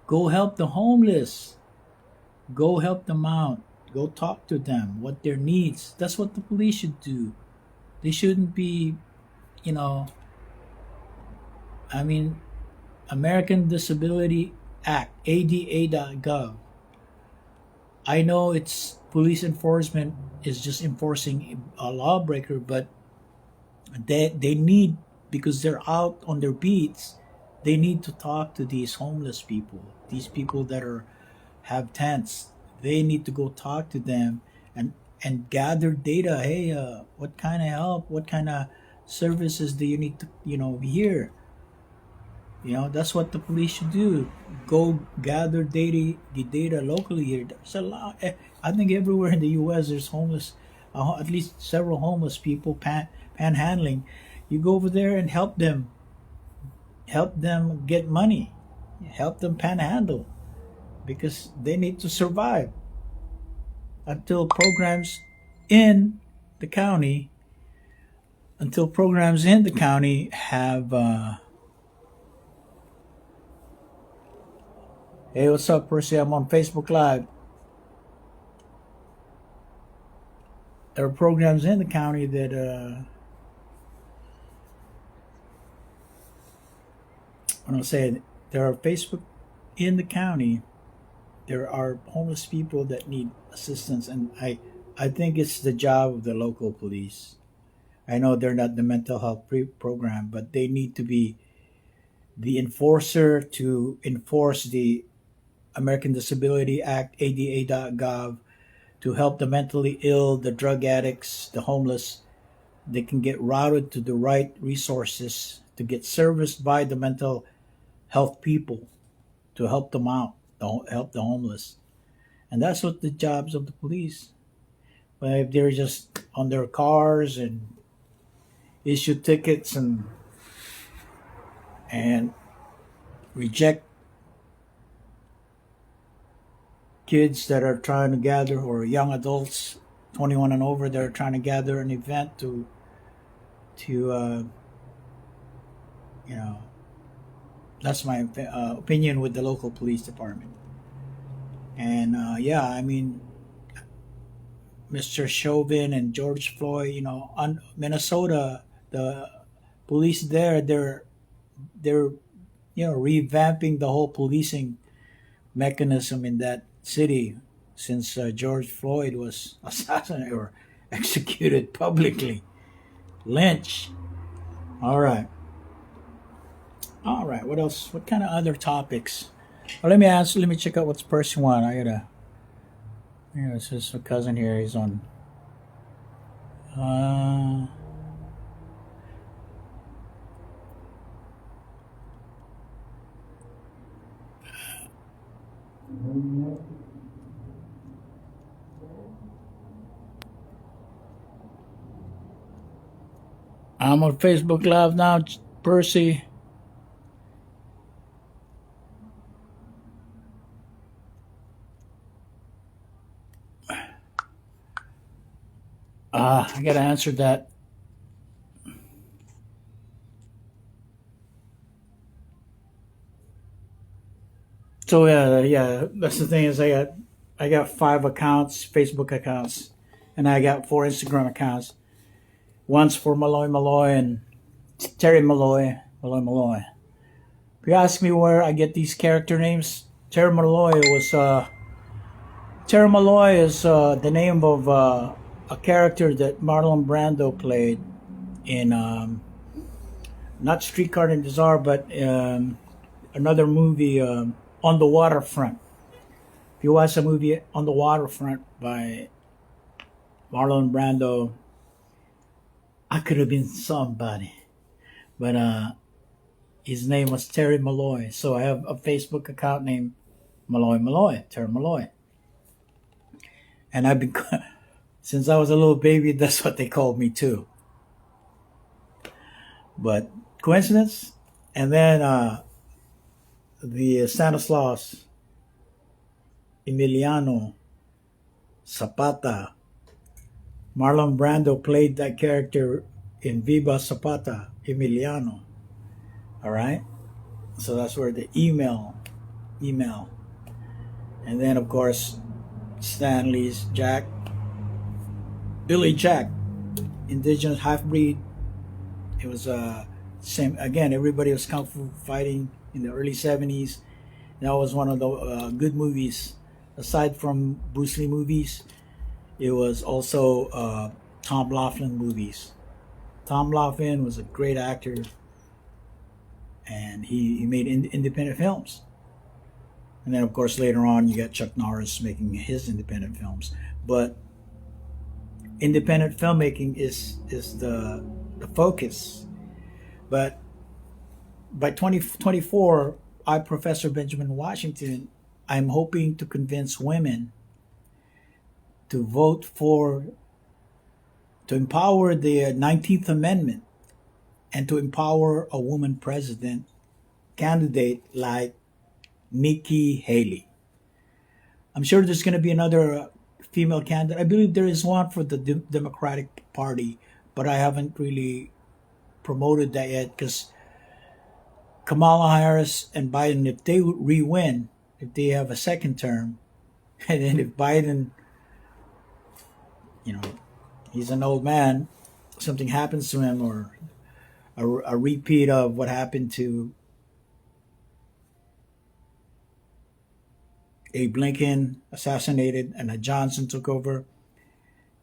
Go help the homeless, go help them out, go talk to them, what their needs. That's what the police should do. They shouldn't be, you know, I mean, American Disability Act, ADA.gov. I know it's police enforcement is just enforcing a lawbreaker, but they need, because they're out on their beats, they need to talk to these homeless people, these people that are have tents. They need to go talk to them and gather data. Hey, what kind of help, what kind of services do you need to here? That's what the police should do. Go gather the data locally here. There's a lot. I think everywhere in the U.S. there's homeless, at least several homeless people panhandling. You go over there and help them get money, help them panhandle, because they need to survive until in the county programs in the county have. Hey, what's up, Percy? I'm on Facebook Live. There are programs in the county that I don't say there are Facebook in the county. There are homeless people that need assistance, and I think it's the job of the local police. I know they're not the mental health program, but they need to be the enforcer to enforce the American Disability Act, ADA.gov, to help the mentally ill, the drug addicts, the homeless. They can get routed to the right resources to get serviced by the mental health people to help them out, to help the homeless. And that's what the jobs of the police. But if they're just on their cars and issue tickets and reject kids that are trying to gather, or young adults 21 and over that are trying to gather an event to you know that's my opinion with the local police department. And yeah, I mean, Mr. Chauvin and George Floyd, on Minnesota, the police there, they're revamping the whole policing mechanism in that city since George Floyd was assassinated or executed publicly, lynch. All right, all right. What else? What kind of other topics? Well, let me answer. Let me check out what's person one. I gotta. Yeah, this is my cousin here. He's on. Uh, I'm on Facebook Live now, Percy. I gotta answer that. So yeah, yeah. That's the thing is, I got 5 accounts, Facebook accounts, and I got 4 Instagram accounts. One's for Malloy Malloy and Terry Malloy, Malloy Malloy. If you ask me where I get these character names, Terry Malloy is the name of a character that Marlon Brando played in not Streetcar Named Desire, but another movie, On the Waterfront. If you watch the movie On the Waterfront by Marlon Brando, I could have been somebody, but his name was Terry Malloy. So I have a Facebook account named Malloy Malloy, Terry Malloy, and I've been since I was a little baby. That's what they called me too. But coincidence, and then the Stanislaus Emiliano Zapata. Marlon Brando played that character in Viva Zapata, Emiliano. All right, so that's where the email, and then of course Stanley's Jack, Billy Jack, indigenous half breed. It was same again. Everybody was kung fu fighting in the early '70s. That was one of the good movies. Aside from Bruce Lee movies, it was also Tom Laughlin movies. Tom Laughlin was a great actor, and he made independent films. And then, of course, later on, you got Chuck Norris making his independent films. But independent filmmaking is the focus. But by 2024, I, Professor Benjamin Washington, I'm hoping to convince women to vote to empower the 19th Amendment and to empower a woman president candidate like Nikki Haley. I'm sure there's going to be another female candidate. I believe there is one for the Democratic Party, but I haven't really promoted that yet because Kamala Harris and Biden, if they re-win, if they have a second term, and then if Biden, you know, he's an old man, something happens to him, or a repeat of what happened to Abe Lincoln, assassinated, and a Johnson took over,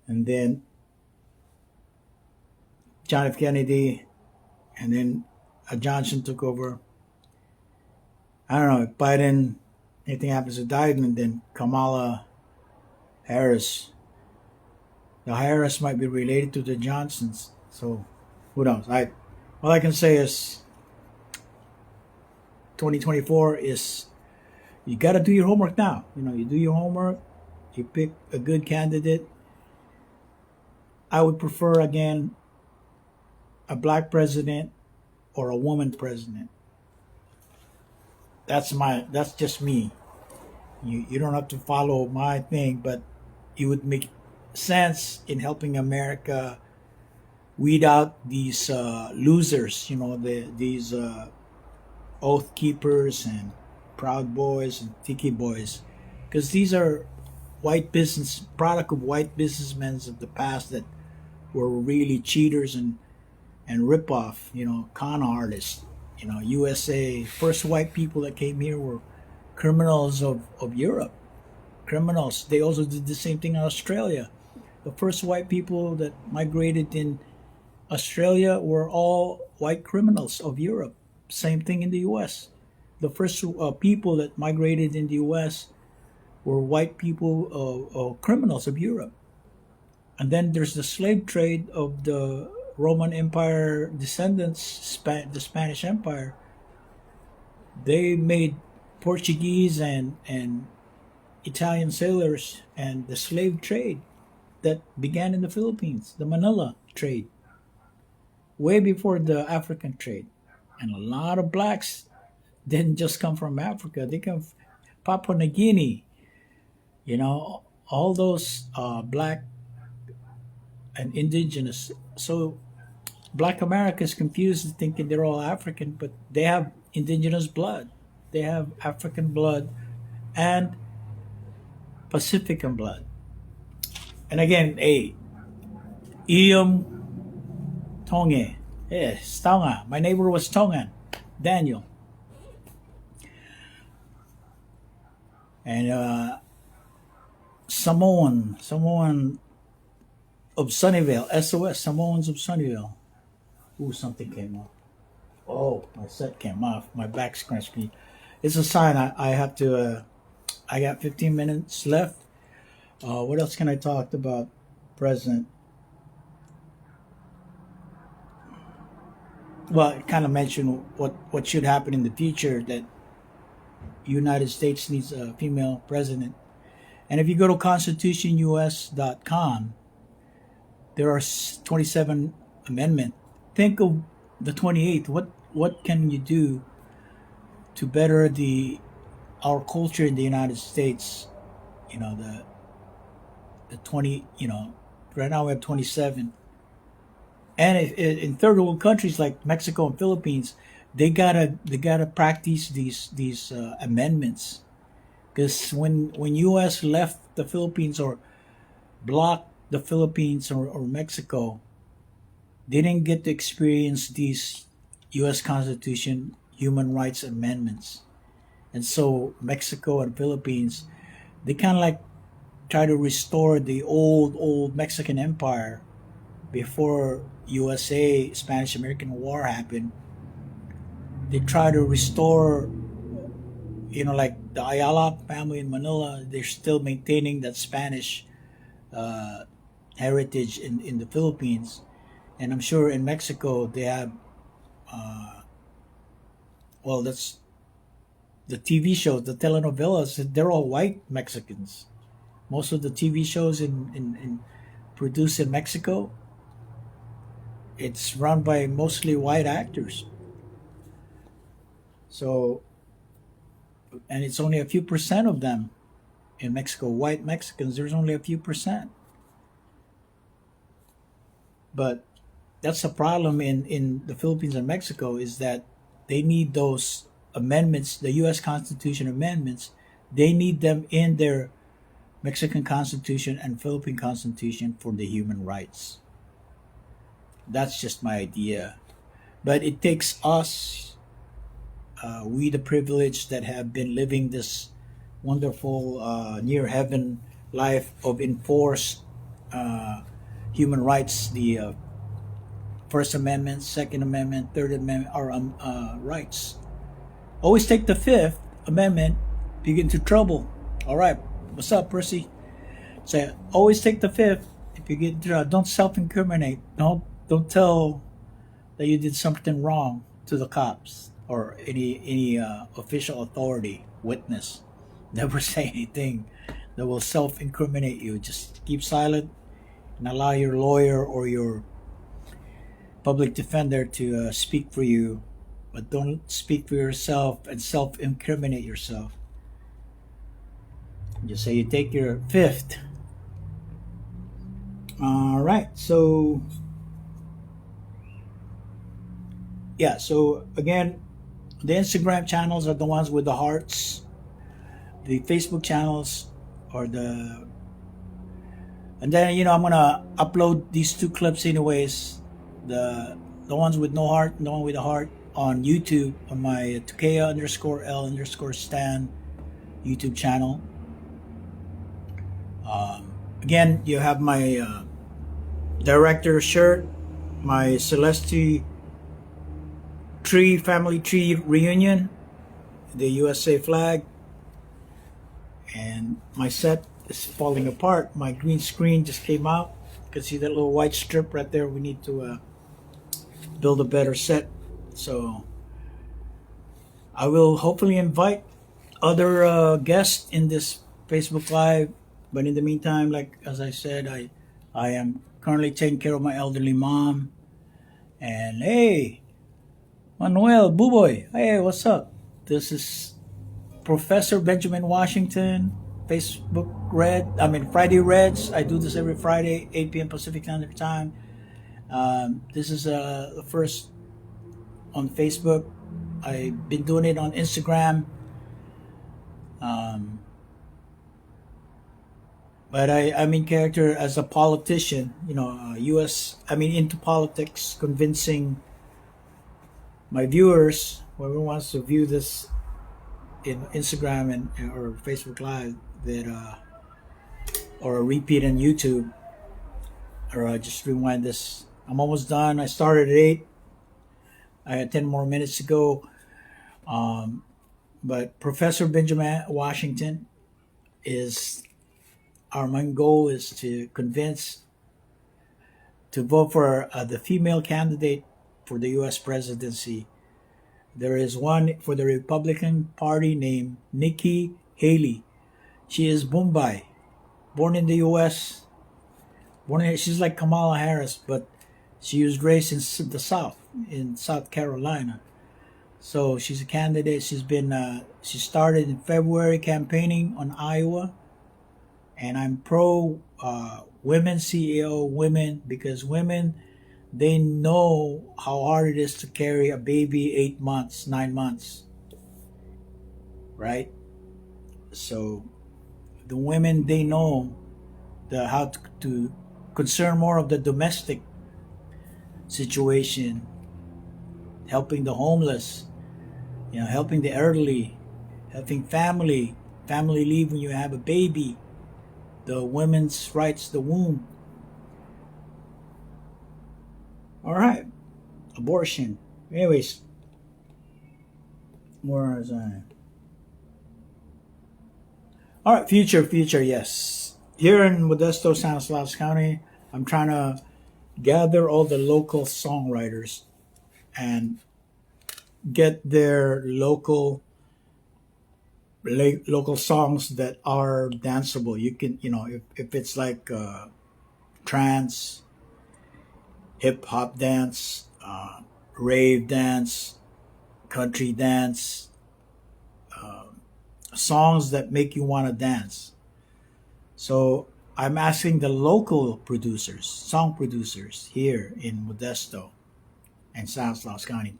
and then John F. Kennedy, and then a Johnson took over. I don't know if Biden, anything happens to Biden, and then Kamala Harris. The Harris might be related to the Johnsons, so who knows? All I can say is 2024 is, you got to do your homework now. You do your homework, you pick a good candidate. I would prefer, again, a black president or a woman president. That's just me. You don't have to follow my thing, but it would make sense in helping America weed out these losers, these oath keepers and proud boys and tiki boys, because these are product of white businessmen of the past that were really cheaters and rip off, con artists. USA, first white people that came here were criminals of Europe. Criminals. They also did the same thing in Australia. The first white people that migrated in Australia were all white criminals of Europe. Same thing in the US. The first people that migrated in the US were white people, criminals of Europe. And then there's the slave trade of the Roman Empire descendants, the Spanish Empire. They made Portuguese and Italian sailors, and the slave trade that began in the Philippines, the Manila trade, way before the African trade. And a lot of blacks didn't just come from Africa, they come from Papua New Guinea. All those black and indigenous. So black America is confused, thinking they're all African, but they have indigenous blood. They have African blood, and Pacifican blood. And again, Iyom Tonge. Yes, Tonga. My neighbor was Tongan, Daniel. And Samoan of Sunnyvale, SOS, Samoans of Sunnyvale. Ooh, something came up. Oh, my set came off. My back scratched me. It's a sign I have to. I got 15 minutes left. What else can I talk about? Present. Well, it kind of mentioned what should happen in the future. That United States needs a female president. And if you go to constitutionus.com, there are 27 amendments. Think of the 28th. What can you do to better our culture in the United States? You know, the 20. You know, right now we have 27. And in third world countries like Mexico and Philippines, they gotta practice these amendments, because when U.S. left the Philippines or blocked the Philippines or Mexico, they didn't get to experience these U.S. Constitution human rights amendments, and so Mexico and Philippines, they kind of like try to restore the old Mexican Empire before USA Spanish American War happened. They try to restore, like the Ayala family in Manila. They're still maintaining that Spanish uh, heritage in the Philippines, and I'm sure in Mexico they have. Uh, well, that's the TV shows, the telenovelas. They're all white Mexicans. Most of the TV shows in produced in Mexico, it's run by mostly white actors. So, and it's only a few percent of them in Mexico. White Mexicans, there's only a few percent. But that's the problem in the Philippines and Mexico, is that they need those amendments, the U.S. Constitution amendments. They need them in their Mexican Constitution and Philippine Constitution for the human rights. That's just my idea. But it takes us, we the privileged that have been living this wonderful near heaven life of enforced human rights, the First Amendment, Second Amendment, Third Amendment, are rights. Always take the Fifth Amendment if you get into trouble. All right, what's up, Percy? Say, always take the Fifth if you get into trouble. Don't self-incriminate. Don't tell that you did something wrong to the cops or any official authority, witness. Never say anything that will self-incriminate you. Just keep silent and allow your lawyer or your public defender to speak for you, but don't speak for yourself and self-incriminate yourself. Just say you take your Fifth. All right, so yeah, so again, the Instagram channels are the ones with the hearts. The Facebook channels are and then I'm gonna upload these two clips anyways. The ones with no heart and the one with a heart on YouTube on my Tukea_L_Stan YouTube channel. Again, you have my director shirt, my Celesti family tree reunion, the USA flag, and my set is falling apart. My green screen just came out. You can see that little white strip right there. We need to build a better set. So I will hopefully invite other guests in this Facebook Live. But in the meantime, like as I said, I am currently taking care of my elderly mom. And hey, Manuel, Buboy, hey, what's up? This is Professor Benjamin Washington, Facebook Friday Reds. I do this every Friday, 8 p.m. Pacific Standard Time. This is the first on Facebook. I've been doing it on Instagram. But I'm in character as a politician, U.S. I mean, into politics, convincing my viewers, whoever wants to view this in Instagram and or Facebook Live, that or a repeat on YouTube, or just rewind this. I'm almost done. I started at 8. I had 10 more minutes to go. Um, but Professor Benjamin Washington is our main goal is to convince to vote for the female candidate for the U.S. presidency. There is one for the Republican Party named Nikki Haley. She is Mumbai, born in the U.S. She's like Kamala Harris, but she was raised in the South, in South Carolina. So she's a candidate. She started in February campaigning on Iowa, and I'm pro women CEO women because women they know how hard it is to carry a baby 8 months, 9 months, right? So the women they know how to concern more of the domestic situation, helping the homeless, helping the elderly, helping family leave when you have a baby, the women's rights, the womb. All right, abortion. Anyways, where was I? All right, future, yes. Here in Modesto, Stanislaus County, I'm trying to gather all the local songwriters and get their local songs that are danceable. You can, if it's like trance, hip hop dance, rave dance, country dance, uh, songs that make you want to dance. So I'm asking the local producers, song producers here in Modesto and Stanislaus County.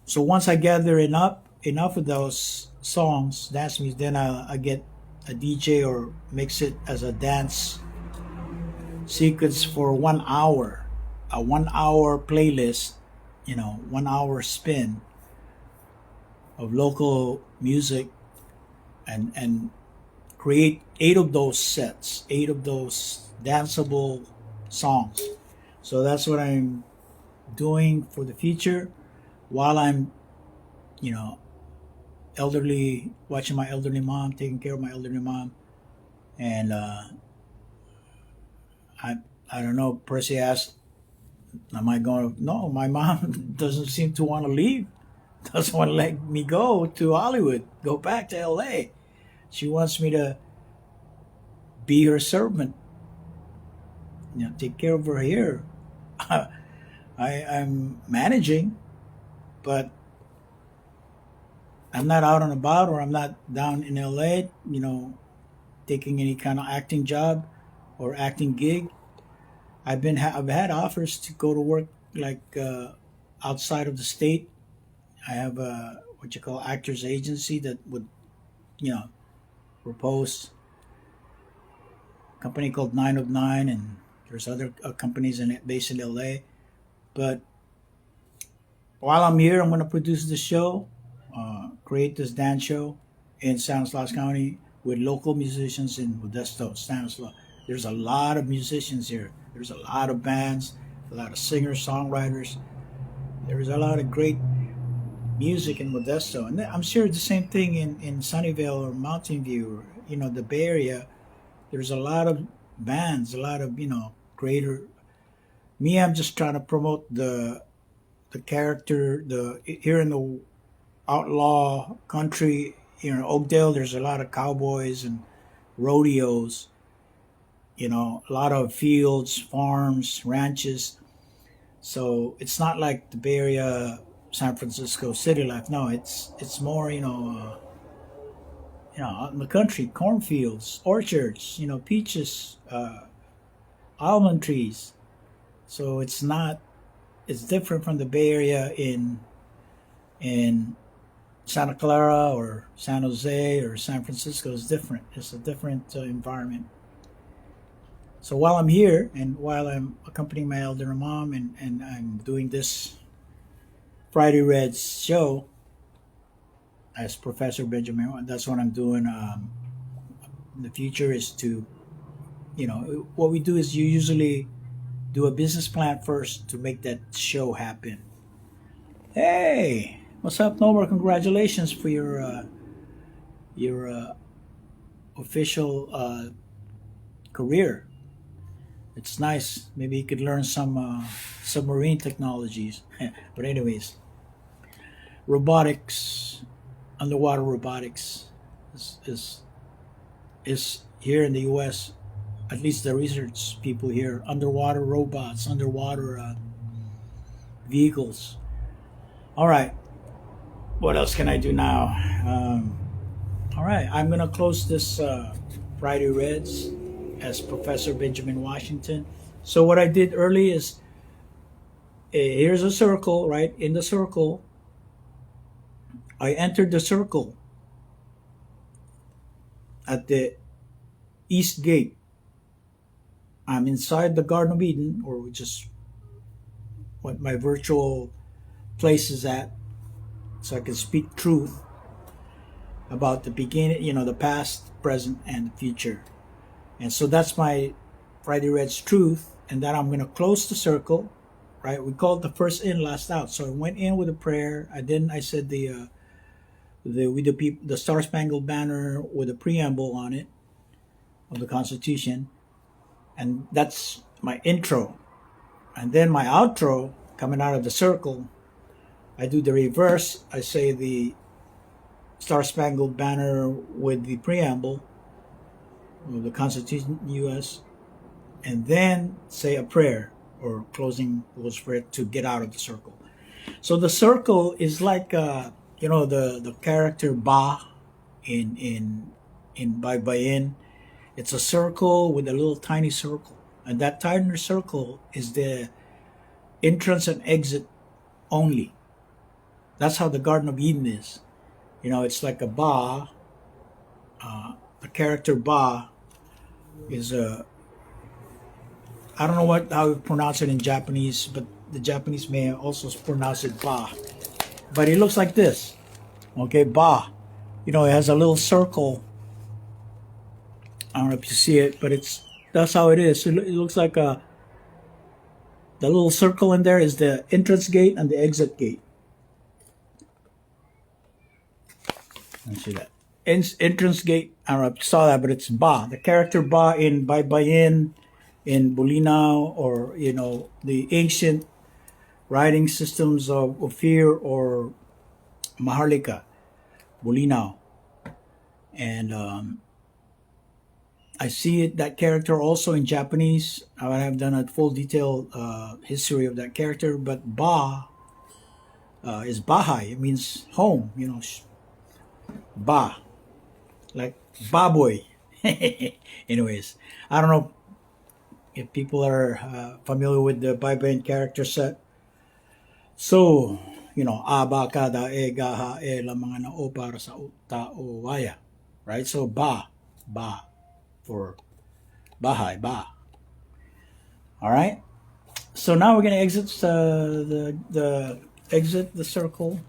So once I gather enough of those songs, dance music, then I get a DJ or mix it as a dance sequence for 1 hour, a 1 hour playlist, 1 hour spin of local music, and create 8 of those danceable songs. So that's what I'm doing for the future while I'm, you know, elderly, watching my elderly mom, taking care of my elderly mom, and I I don't know. Percy asked, "Am I going to?" No, my mom doesn't seem to want to leave. Doesn't want to let me go to Hollywood, go back to L.A. She wants me to be her servant, take care of her here. I'm managing, but I'm not out and about, or I'm not down in LA, taking any kind of acting job or acting gig. I've had offers to go to work like outside of the state. I have a what you call actors agency that would propose a company called 9 of 9, and there's other companies based in LA. But while I'm here, I'm going to produce the show, create this dance show in Stanislaus County with local musicians in Modesto, Stanislaus. There's a lot of musicians here. There's a lot of bands, a lot of singers, songwriters. There's a lot of great music in Modesto. And I'm sure the same thing in Sunnyvale or Mountain View, or, the Bay Area. There's a lot of bands, a lot of, greater. Me, I'm just trying to promote the character, the here in the outlaw country, Oakdale, there's a lot of cowboys and rodeos, a lot of fields, farms, ranches. So it's not like the Bay Area, San Francisco city life. No, it's more, out in the country, cornfields, orchards, peaches, almond trees. So it's different from the Bay Area in Santa Clara or San Jose or San Francisco is different. It's a different environment. So while I'm here and while I'm accompanying my elder mom and I'm doing this Friday Reds show as Professor Benjamin, that's what I'm doing. The future is to, what we do is you usually do a business plan first to make that show happen. Hey, what's up, Nomer? Congratulations for your official career. It's nice. Maybe you could learn some submarine technologies. But anyways, robotics, underwater robotics, is here in the U.S. At least the research people here, underwater robots, underwater vehicles. All right, what else can I do now? All right, I'm gonna close this Friday Reds as Professor Benjamin Washington. So what I did early is here's a circle, right? In the circle, I entered the circle at the east gate. I'm inside the Garden of Eden, or just what my virtual place is at, so I can speak truth about the beginning, the past, present, and the future. And so that's my Friday Red's truth. And then I'm going to close the circle, right? We call it the first in, last out. So I went in with a prayer. I said the Star Spangled Banner with a preamble on it of the Constitution, and that's my intro. And then my outro, coming out of the circle, I do the reverse. I say the Star Spangled Banner with the preamble of the Constitution U.S., and then say a prayer or closing words for it to get out of the circle. So the circle is like the character Ba in Baybayin. It's a circle with a little tiny circle, and that tiny circle is the entrance and exit only. That's how the Garden of Eden is. It's like a Ba. The character Ba is a, I don't know how you pronounce it in Japanese, but the Japanese may also pronounce it Ba. But it looks like this. Okay, Ba. It has a little circle. I don't know if you see it, but that's how it is. It looks like the little circle in there is the entrance gate and the exit gate. Let me see that. Entrance gate, I don't know if you saw that, but it's Ba. The character Ba in Baybayin, in Bolinao, or, the ancient writing systems of Ophir or Maharlika, Bolinao. And I see that character also in Japanese. I have done a full detailed history of that character, but Ba is Bahai. It means home, Ba, like Baboy. Anyways, I don't know if people are familiar with the Baybayin character set. So, aba kada e gaha e la mga nao para sa tao waya. Right? So Ba for Bahai, Ba. All right. So now we're going to exit the exit the circle.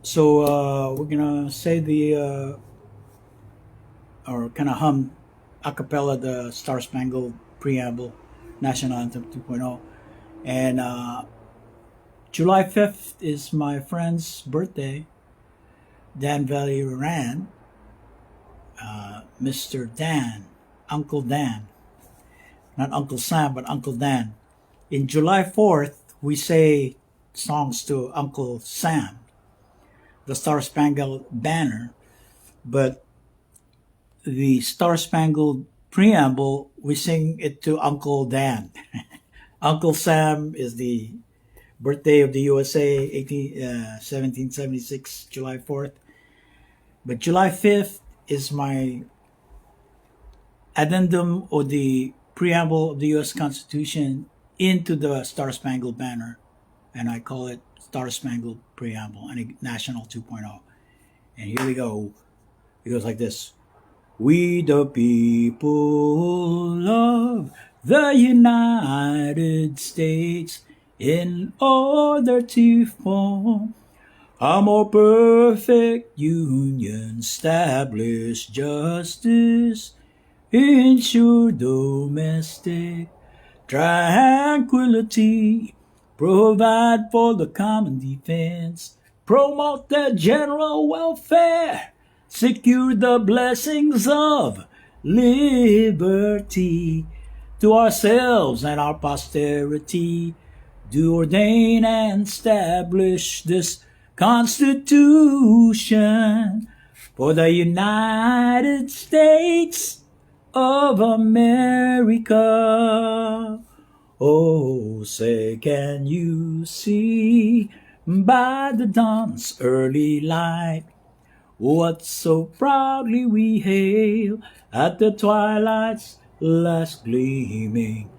So we're gonna say or kind of hum a cappella the Star Spangled Preamble, National Anthem 2.0, and July 5th is my friend's birthday, Dan Valley Ran, Mr. Dan, Uncle Dan, not Uncle Sam, but Uncle Dan. In July 4th, we say songs to Uncle Sam, the Star Spangled Banner, but the Star Spangled Preamble, we sing it to Uncle Dan. Uncle Sam is the birthday of the USA, 1776, July 4th. But July 5th is my addendum or the preamble of the U.S. Constitution into the Star Spangled Banner. and I call it Star Spangled Preamble and National 2.0. And here we go. It goes like this. We the people of the United States, in order to form a more perfect union, establish justice, ensure domestic tranquility, provide for the common defense, promote the general welfare, secure the blessings of liberty to ourselves and our posterity, do ordain and establish this Constitution for the United States of America. Oh, say, can you see by the dawn's early light what so proudly we hail at the twilight's last gleaming,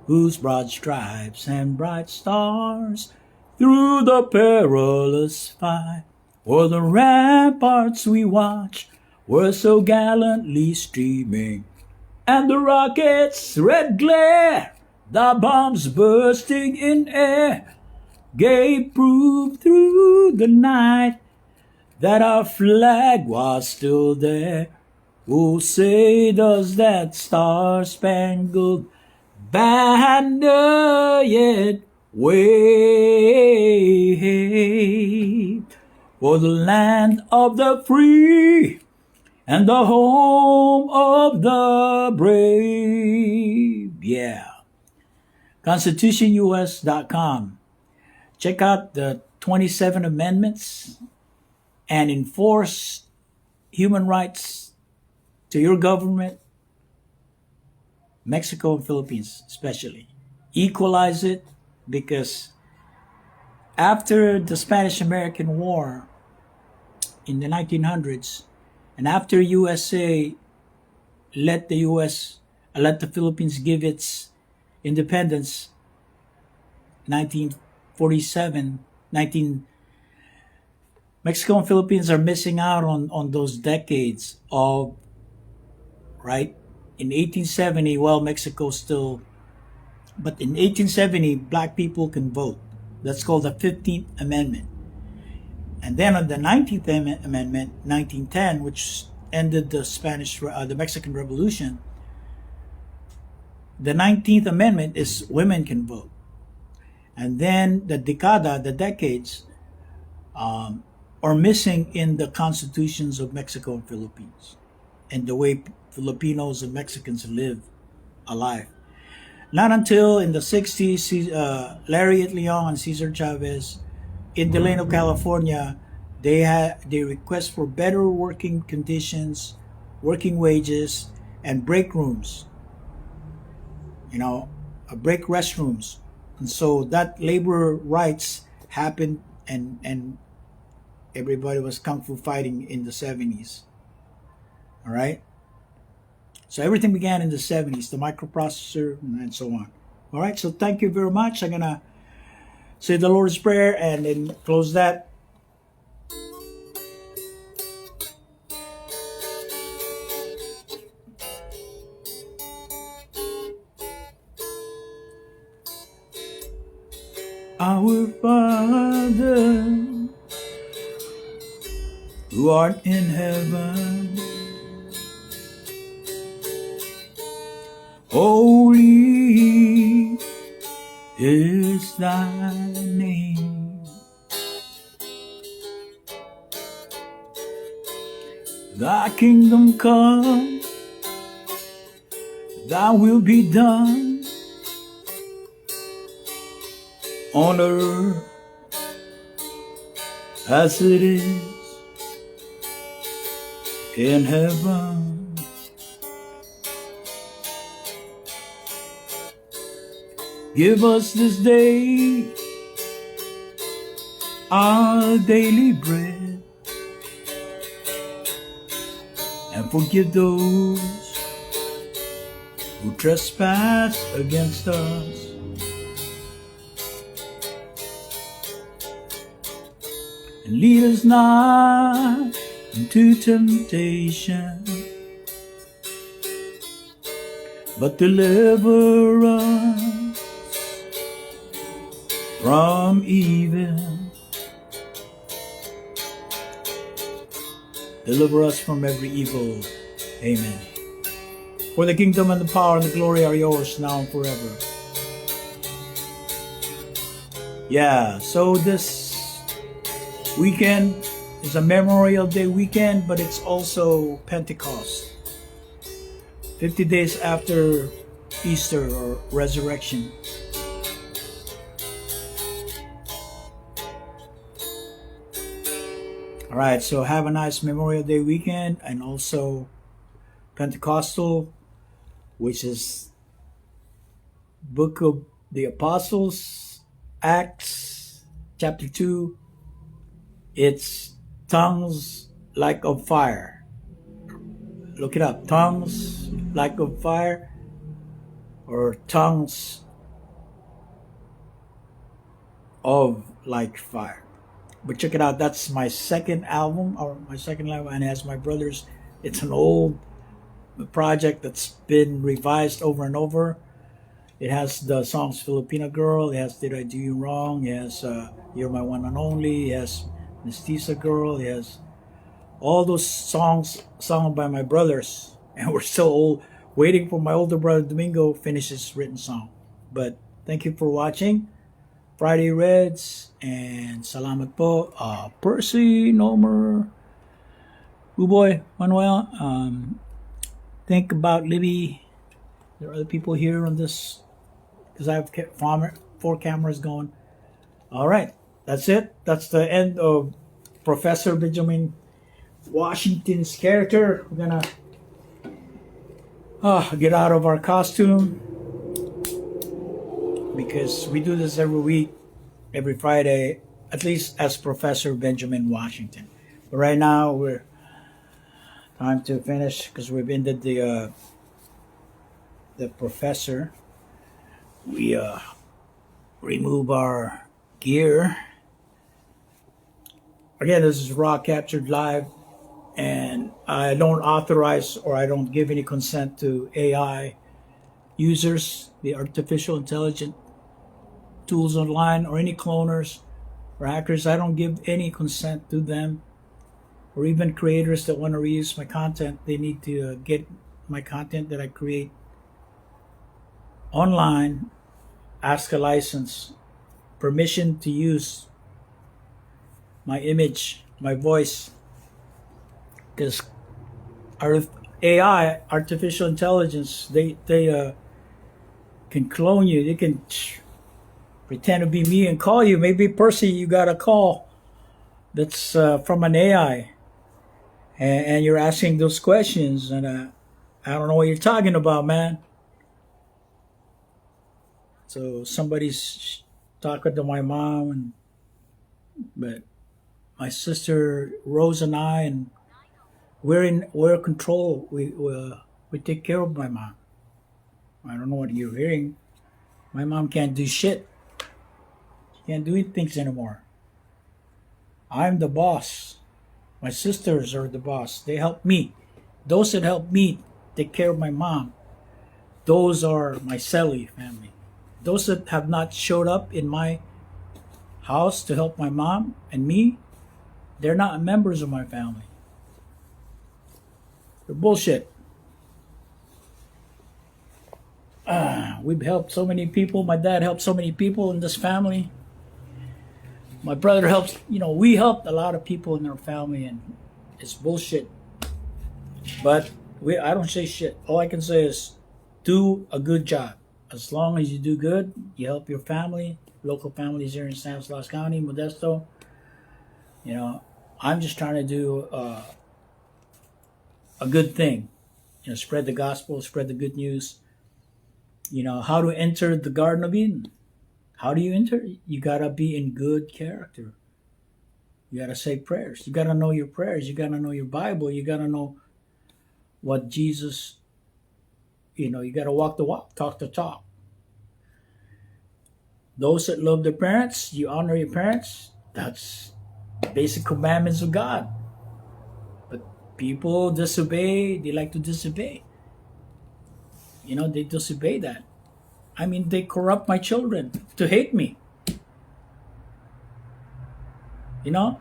whose broad stripes and bright stars through the perilous fight o'er the ramparts we watch were so gallantly streaming, and the rockets' red glare, the bombs bursting in air, gave proof through the night that our flag was still there. Oh, say, does that star-spangled banner yet wave for the land of the free and the home of the brave? Yeah. ConstitutionUS.com. Check out the 27 amendments and enforce human rights to your government, Mexico and Philippines especially. Equalize it, because after the Spanish-American War in the 1900s, and after USA let the Philippines give its independence, 1947, Mexico and Philippines are missing out on those decades of, right? In 1870, well, Mexico still, but in 1870, black people can vote. That's called the 15th Amendment. And then on the 19th Amendment, 1910, which ended the Mexican Revolution, the 19th Amendment is women can vote. And then the decades, are missing in the constitutions of Mexico and Philippines, and the way Filipinos and Mexicans live a life. Not until in the 60s, Lariat Leon and Cesar Chavez in Delano, California, they request for better working conditions, working wages, and break rooms. Break restrooms. And so that labor rights happened, and everybody was kung fu fighting in the 70s. All right? So everything began in the 70s, the microprocessor and so on. All right, so thank you very much. I'm going to say the Lord's Prayer and then close that. Our Father, who art in heaven, holy is thy name. Thy kingdom come, thy will be done on earth as it is in heaven. Give us this day our daily bread, and forgive those who trespass against us, and lead us not into temptation, but deliver us from evil. Deliver us from every evil. Amen. For the kingdom and the power and the glory are yours now and forever. Yeah, so this weekend is a Memorial Day weekend, but it's also Pentecost. 50 days after Easter or resurrection. All right, so have a nice Memorial Day weekend, and also Pentecostal, which is Book of the Apostles, Acts chapter 2. It's tongues like of fire. Look it up. Tongues like of fire, or tongues of like fire. But check it out. That's my second album, and it has my brother's. It's an old project that's been revised over and over. It has the songs Filipina Girl. It has Did I Do You Wrong. It has You're My One and Only. It has Mestiza Girl. It has all those songs sung by my brothers. And we're still old, waiting for my older brother Domingo finish his written song. But thank you for watching Friday Reds, and salamat po. Percy, Nomer, Uboy, Manuel. Think about Libby. There are other people here on this, because I have 4 cameras going. All right, that's it. That's the end of Professor Benjamin Washington's character. We're gonna get out of our costume, because we do this every week, every Friday, at least as Professor Benjamin Washington. But right now, we're time to finish, because we've ended the professor. We remove our gear. Again, this is raw captured live, and I don't authorize or I don't give any consent to AI users, the artificial intelligence tools online, or any cloners or hackers. I don't give any consent to them, or even creators that want to reuse my content. They need to get my content that I create online, ask a license, permission to use my image, my voice, because our AI, artificial intelligence, they can clone you. They can pretend to be me and call you. Maybe, Percy, you got a call that's from an AI, and you're asking those questions, and I don't know what you're talking about, man. So somebody's talking to my mom, but my sister Rose and I, and we're in control. We take care of my mom. I don't know what you're hearing. My mom can't do shit. She can't do things anymore. I'm the boss. My sisters are the boss. They help me. Those that help me take care of my mom, those are my e.CELi family. Those that have not showed up in my house to help my mom and me, they're not members of my family. They're bullshit. We've helped so many people. My dad helped so many people in this family. My brother helps, we helped a lot of people in our family, and it's bullshit. But I don't say shit. All I can say is do a good job. As long as you do good, you help your family, local families here in Stanislaus County, Modesto. I'm just trying to do a good thing. Spread the gospel, spread the good news. How to enter the Garden of Eden. How do you enter? You gotta be in good character. You gotta say prayers. You gotta know your prayers. You gotta know your Bible. You gotta know what Jesus, you gotta walk the walk, talk the talk. Those that love their parents, you honor your parents. That's basic commandments of God. But people disobey, they like to disobey. They disobey that. I mean, they corrupt my children to hate me. You know,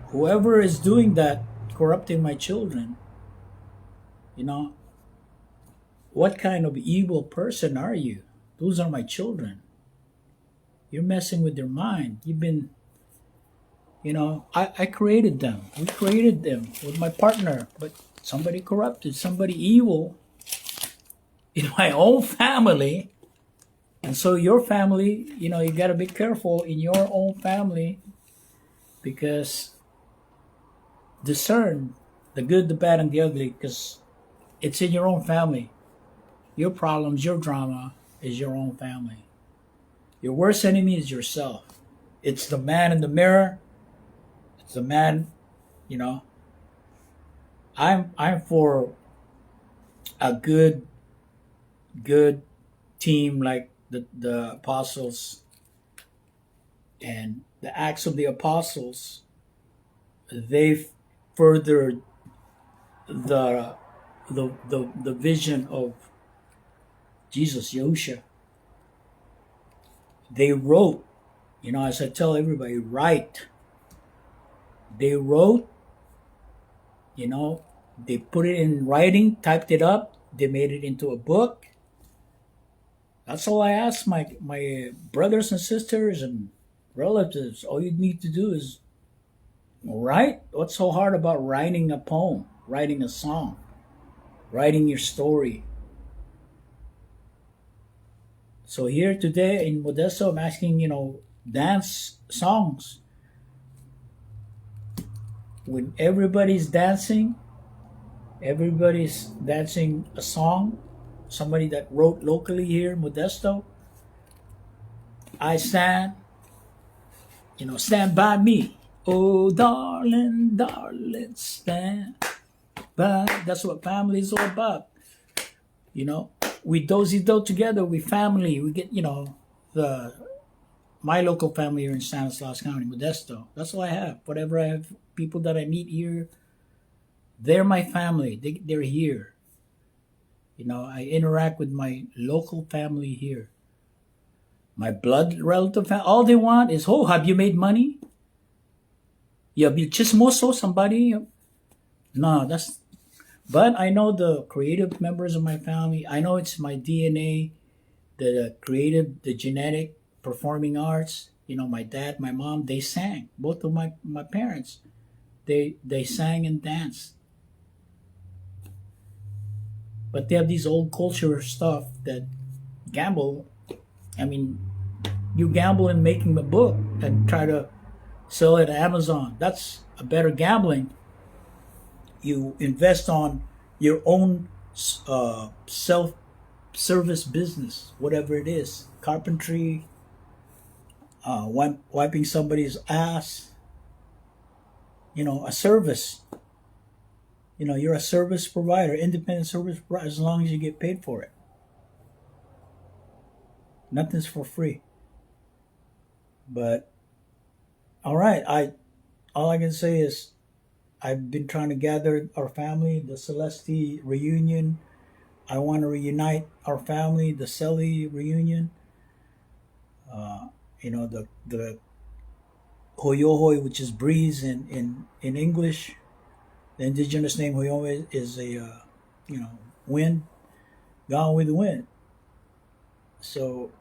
whoever is doing that, corrupting my children, you know, what kind of evil person are you? Those are my children. You're messing with their mind. I created them. We created them with my partner, but somebody corrupted, somebody evil in my own family. And so your family, you got to be careful in your own family because discern the good, the bad, and the ugly because it's in your own family. Your problems, your drama is your own family. Your worst enemy is yourself. It's the man in the mirror. It's the man, you know. I'm for a good team like the apostles and the Acts of the Apostles. They furthered the vision of Jesus, Yahusha. They wrote, as I tell everybody, write. They wrote, they put it in writing, typed it up, they made it into a book. That's all I ask my brothers and sisters and relatives. All you need to do is write. What's so hard about writing a poem, writing a song, writing your story? So here today in Modesto, I'm asking, dance songs. When everybody's dancing a song, somebody that wrote locally here in Modesto, I stand, stand by me. Oh, darling, darling, stand by. That's what family is all about. We dozy-do together, we family. We get, the my local family here in Stanislaus County, Modesto. That's all I have. Whatever I have, people that I meet here, they're my family. They're here. I interact with my local family here. My blood relative family. All they want is, oh, have you made money? You have you chismoso somebody? No, that's. But I know the creative members of my family. I know it's my DNA, the creative, the genetic, performing arts. My dad, my mom, they sang. Both of my parents, they sang and danced. But they have these old culture stuff that gamble. I mean, you gamble in making a book and try to sell it at Amazon. That's a better gambling. You invest on your own self-service business, whatever it is, carpentry, wiping somebody's ass, a service. You're a service provider, independent service provider, as long as you get paid for it. Nothing's for free. But all right, all I can say is I've been trying to gather our family, the Celesti reunion. I want to reunite our family, the e.CELi reunion. The Hoyohoy, which is breeze in English. The indigenous name Hoyohoy is a wind, gone with the wind. So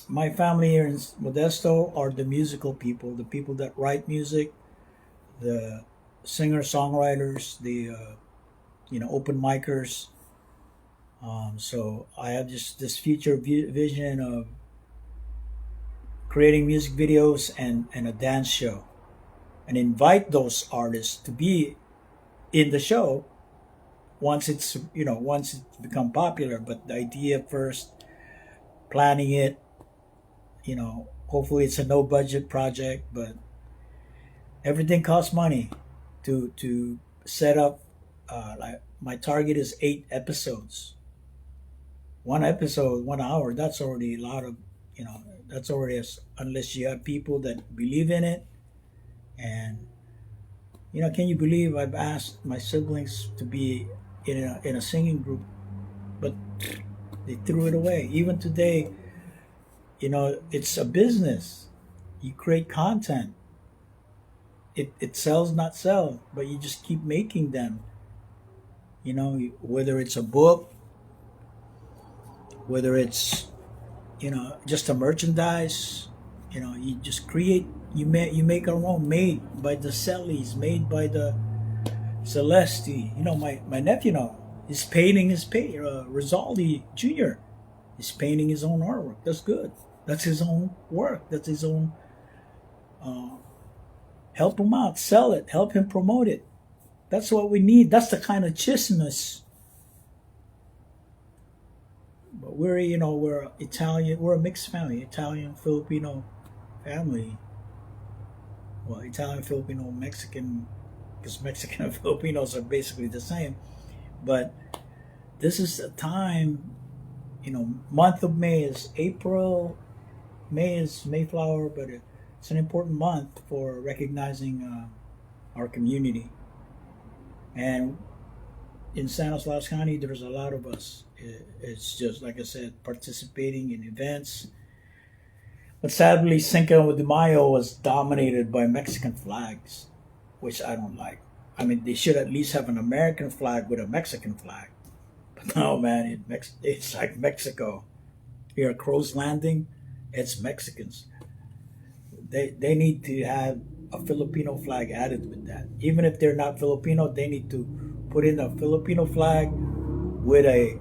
my family here in Modesto are the musical people, the people that write music, the singer-songwriters, the open micers. So I have this future vision of creating music videos and a dance show, and invite those artists to be in the show once it's become popular. But the idea first, planning it, hopefully it's a no budget project, but everything costs money to set up. Like my target is 8 episodes. One episode, 1 hour. That's already a lot of, that's already unless you have people that believe in it, and Can you believe I've asked my siblings to be in a singing group, but they threw it away. Even today, it's a business. You create content. It sells, not sell, but you just keep making them. Whether it's a book, whether it's just a merchandise, you just create. You make our own, made by the e.CELis, made by the Celesti. My nephew now is painting Rizaldi Jr. is painting his own artwork. That's good. That's his own work. That's his own. Help him out, sell it, help him promote it. That's what we need. That's the kind of chismus. But we're Italian. We're a mixed family, Italian Filipino family. Well, Italian, Filipino, Mexican, because Mexican and Filipinos are basically the same. But this is a time, month of May is April. May is Mayflower, but it's an important month for recognizing our community. And in San Jose County, there's a lot of us. It's just, like I said, participating in events. But sadly, Cinco de Mayo was dominated by Mexican flags, which I don't like. I mean, they should at least have an American flag with a Mexican flag. But no, man, it's like Mexico. Here at Crow's Landing, it's Mexicans. They need to have a Filipino flag added with that. Even if they're not Filipino, they need to put in a Filipino flag with a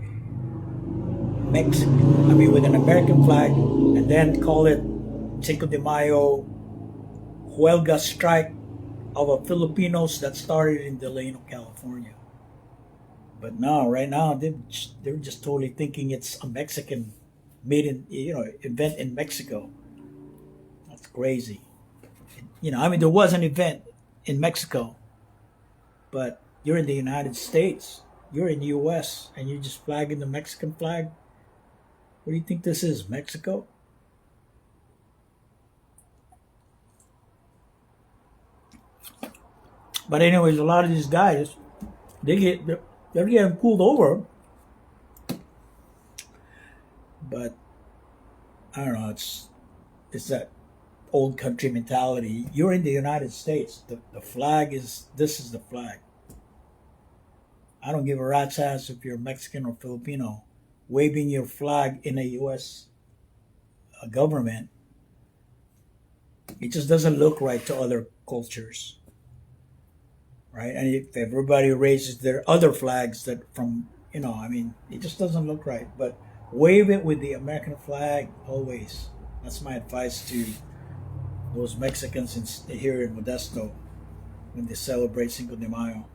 with an American flag, and then call it Cinco de Mayo Huelga strike of a Filipinos that started in Delano, California. But no, right now they're just totally thinking it's a Mexican made in event in Mexico. That's crazy. There was an event in Mexico, but you're in the United States, you're in the U.S., and you're just flagging the Mexican flag. What do you think this is, Mexico? But anyways, a lot of these guys, they're getting pulled over. But I don't know. It's that old country mentality. You're in the United States. The flag is this is the flag. I don't give a rat's ass if you're Mexican or Filipino. Waving your flag in a U.S. Government, it just doesn't look right to other cultures, right? And if everybody raises their other flags that from it just doesn't look right. But wave it with the American flag always. That's my advice to those Mexicans here in Modesto when they celebrate Cinco de Mayo.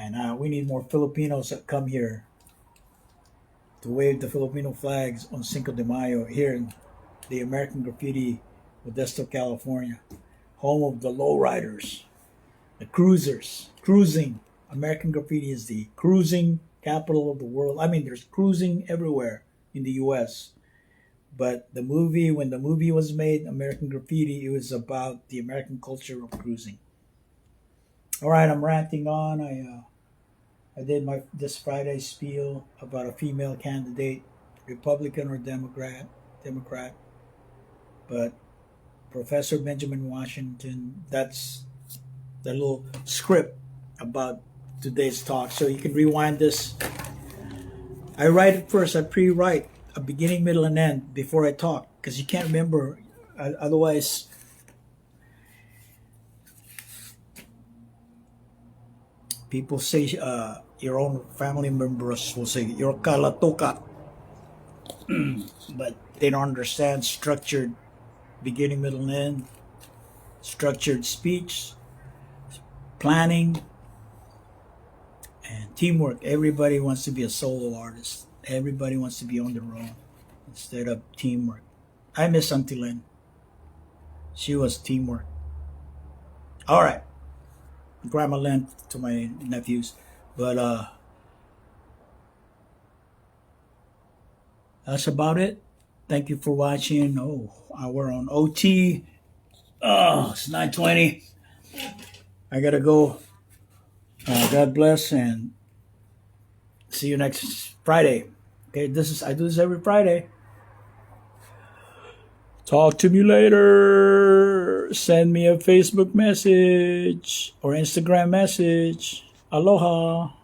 And we need more Filipinos that come here to wave the Filipino flags on Cinco de Mayo here in the American Graffiti, Modesto, California, home of the lowriders, the cruisers, cruising. American Graffiti is the cruising capital of the world. I mean, there's cruising everywhere in the U.S. But when the movie was made, American Graffiti, it was about the American culture of cruising. All right, I'm ranting on. I did this Friday spiel about a female candidate, Republican or Democrat. But Professor Benjamin Washington, that's the little script about today's talk. So you can rewind this. I write it first. I pre-write a beginning, middle, and end before I talk because you can't remember. Otherwise, people say your own family members will say you're kalatoka, but they don't understand structured beginning, middle, and end, structured speech, planning, and teamwork. Everybody wants to be a solo artist. Everybody wants to be on their own instead of teamwork. I miss Auntie Lynn. She was teamwork. All right. Grandma Lynn to my nephews. But that's about it. Thank you for watching. Oh, we're on OT. Oh, it's 9:20. I gotta go. God bless and see you next Friday. Okay, I do this every Friday. Talk to me later. Send me a Facebook message or Instagram message. Aloha.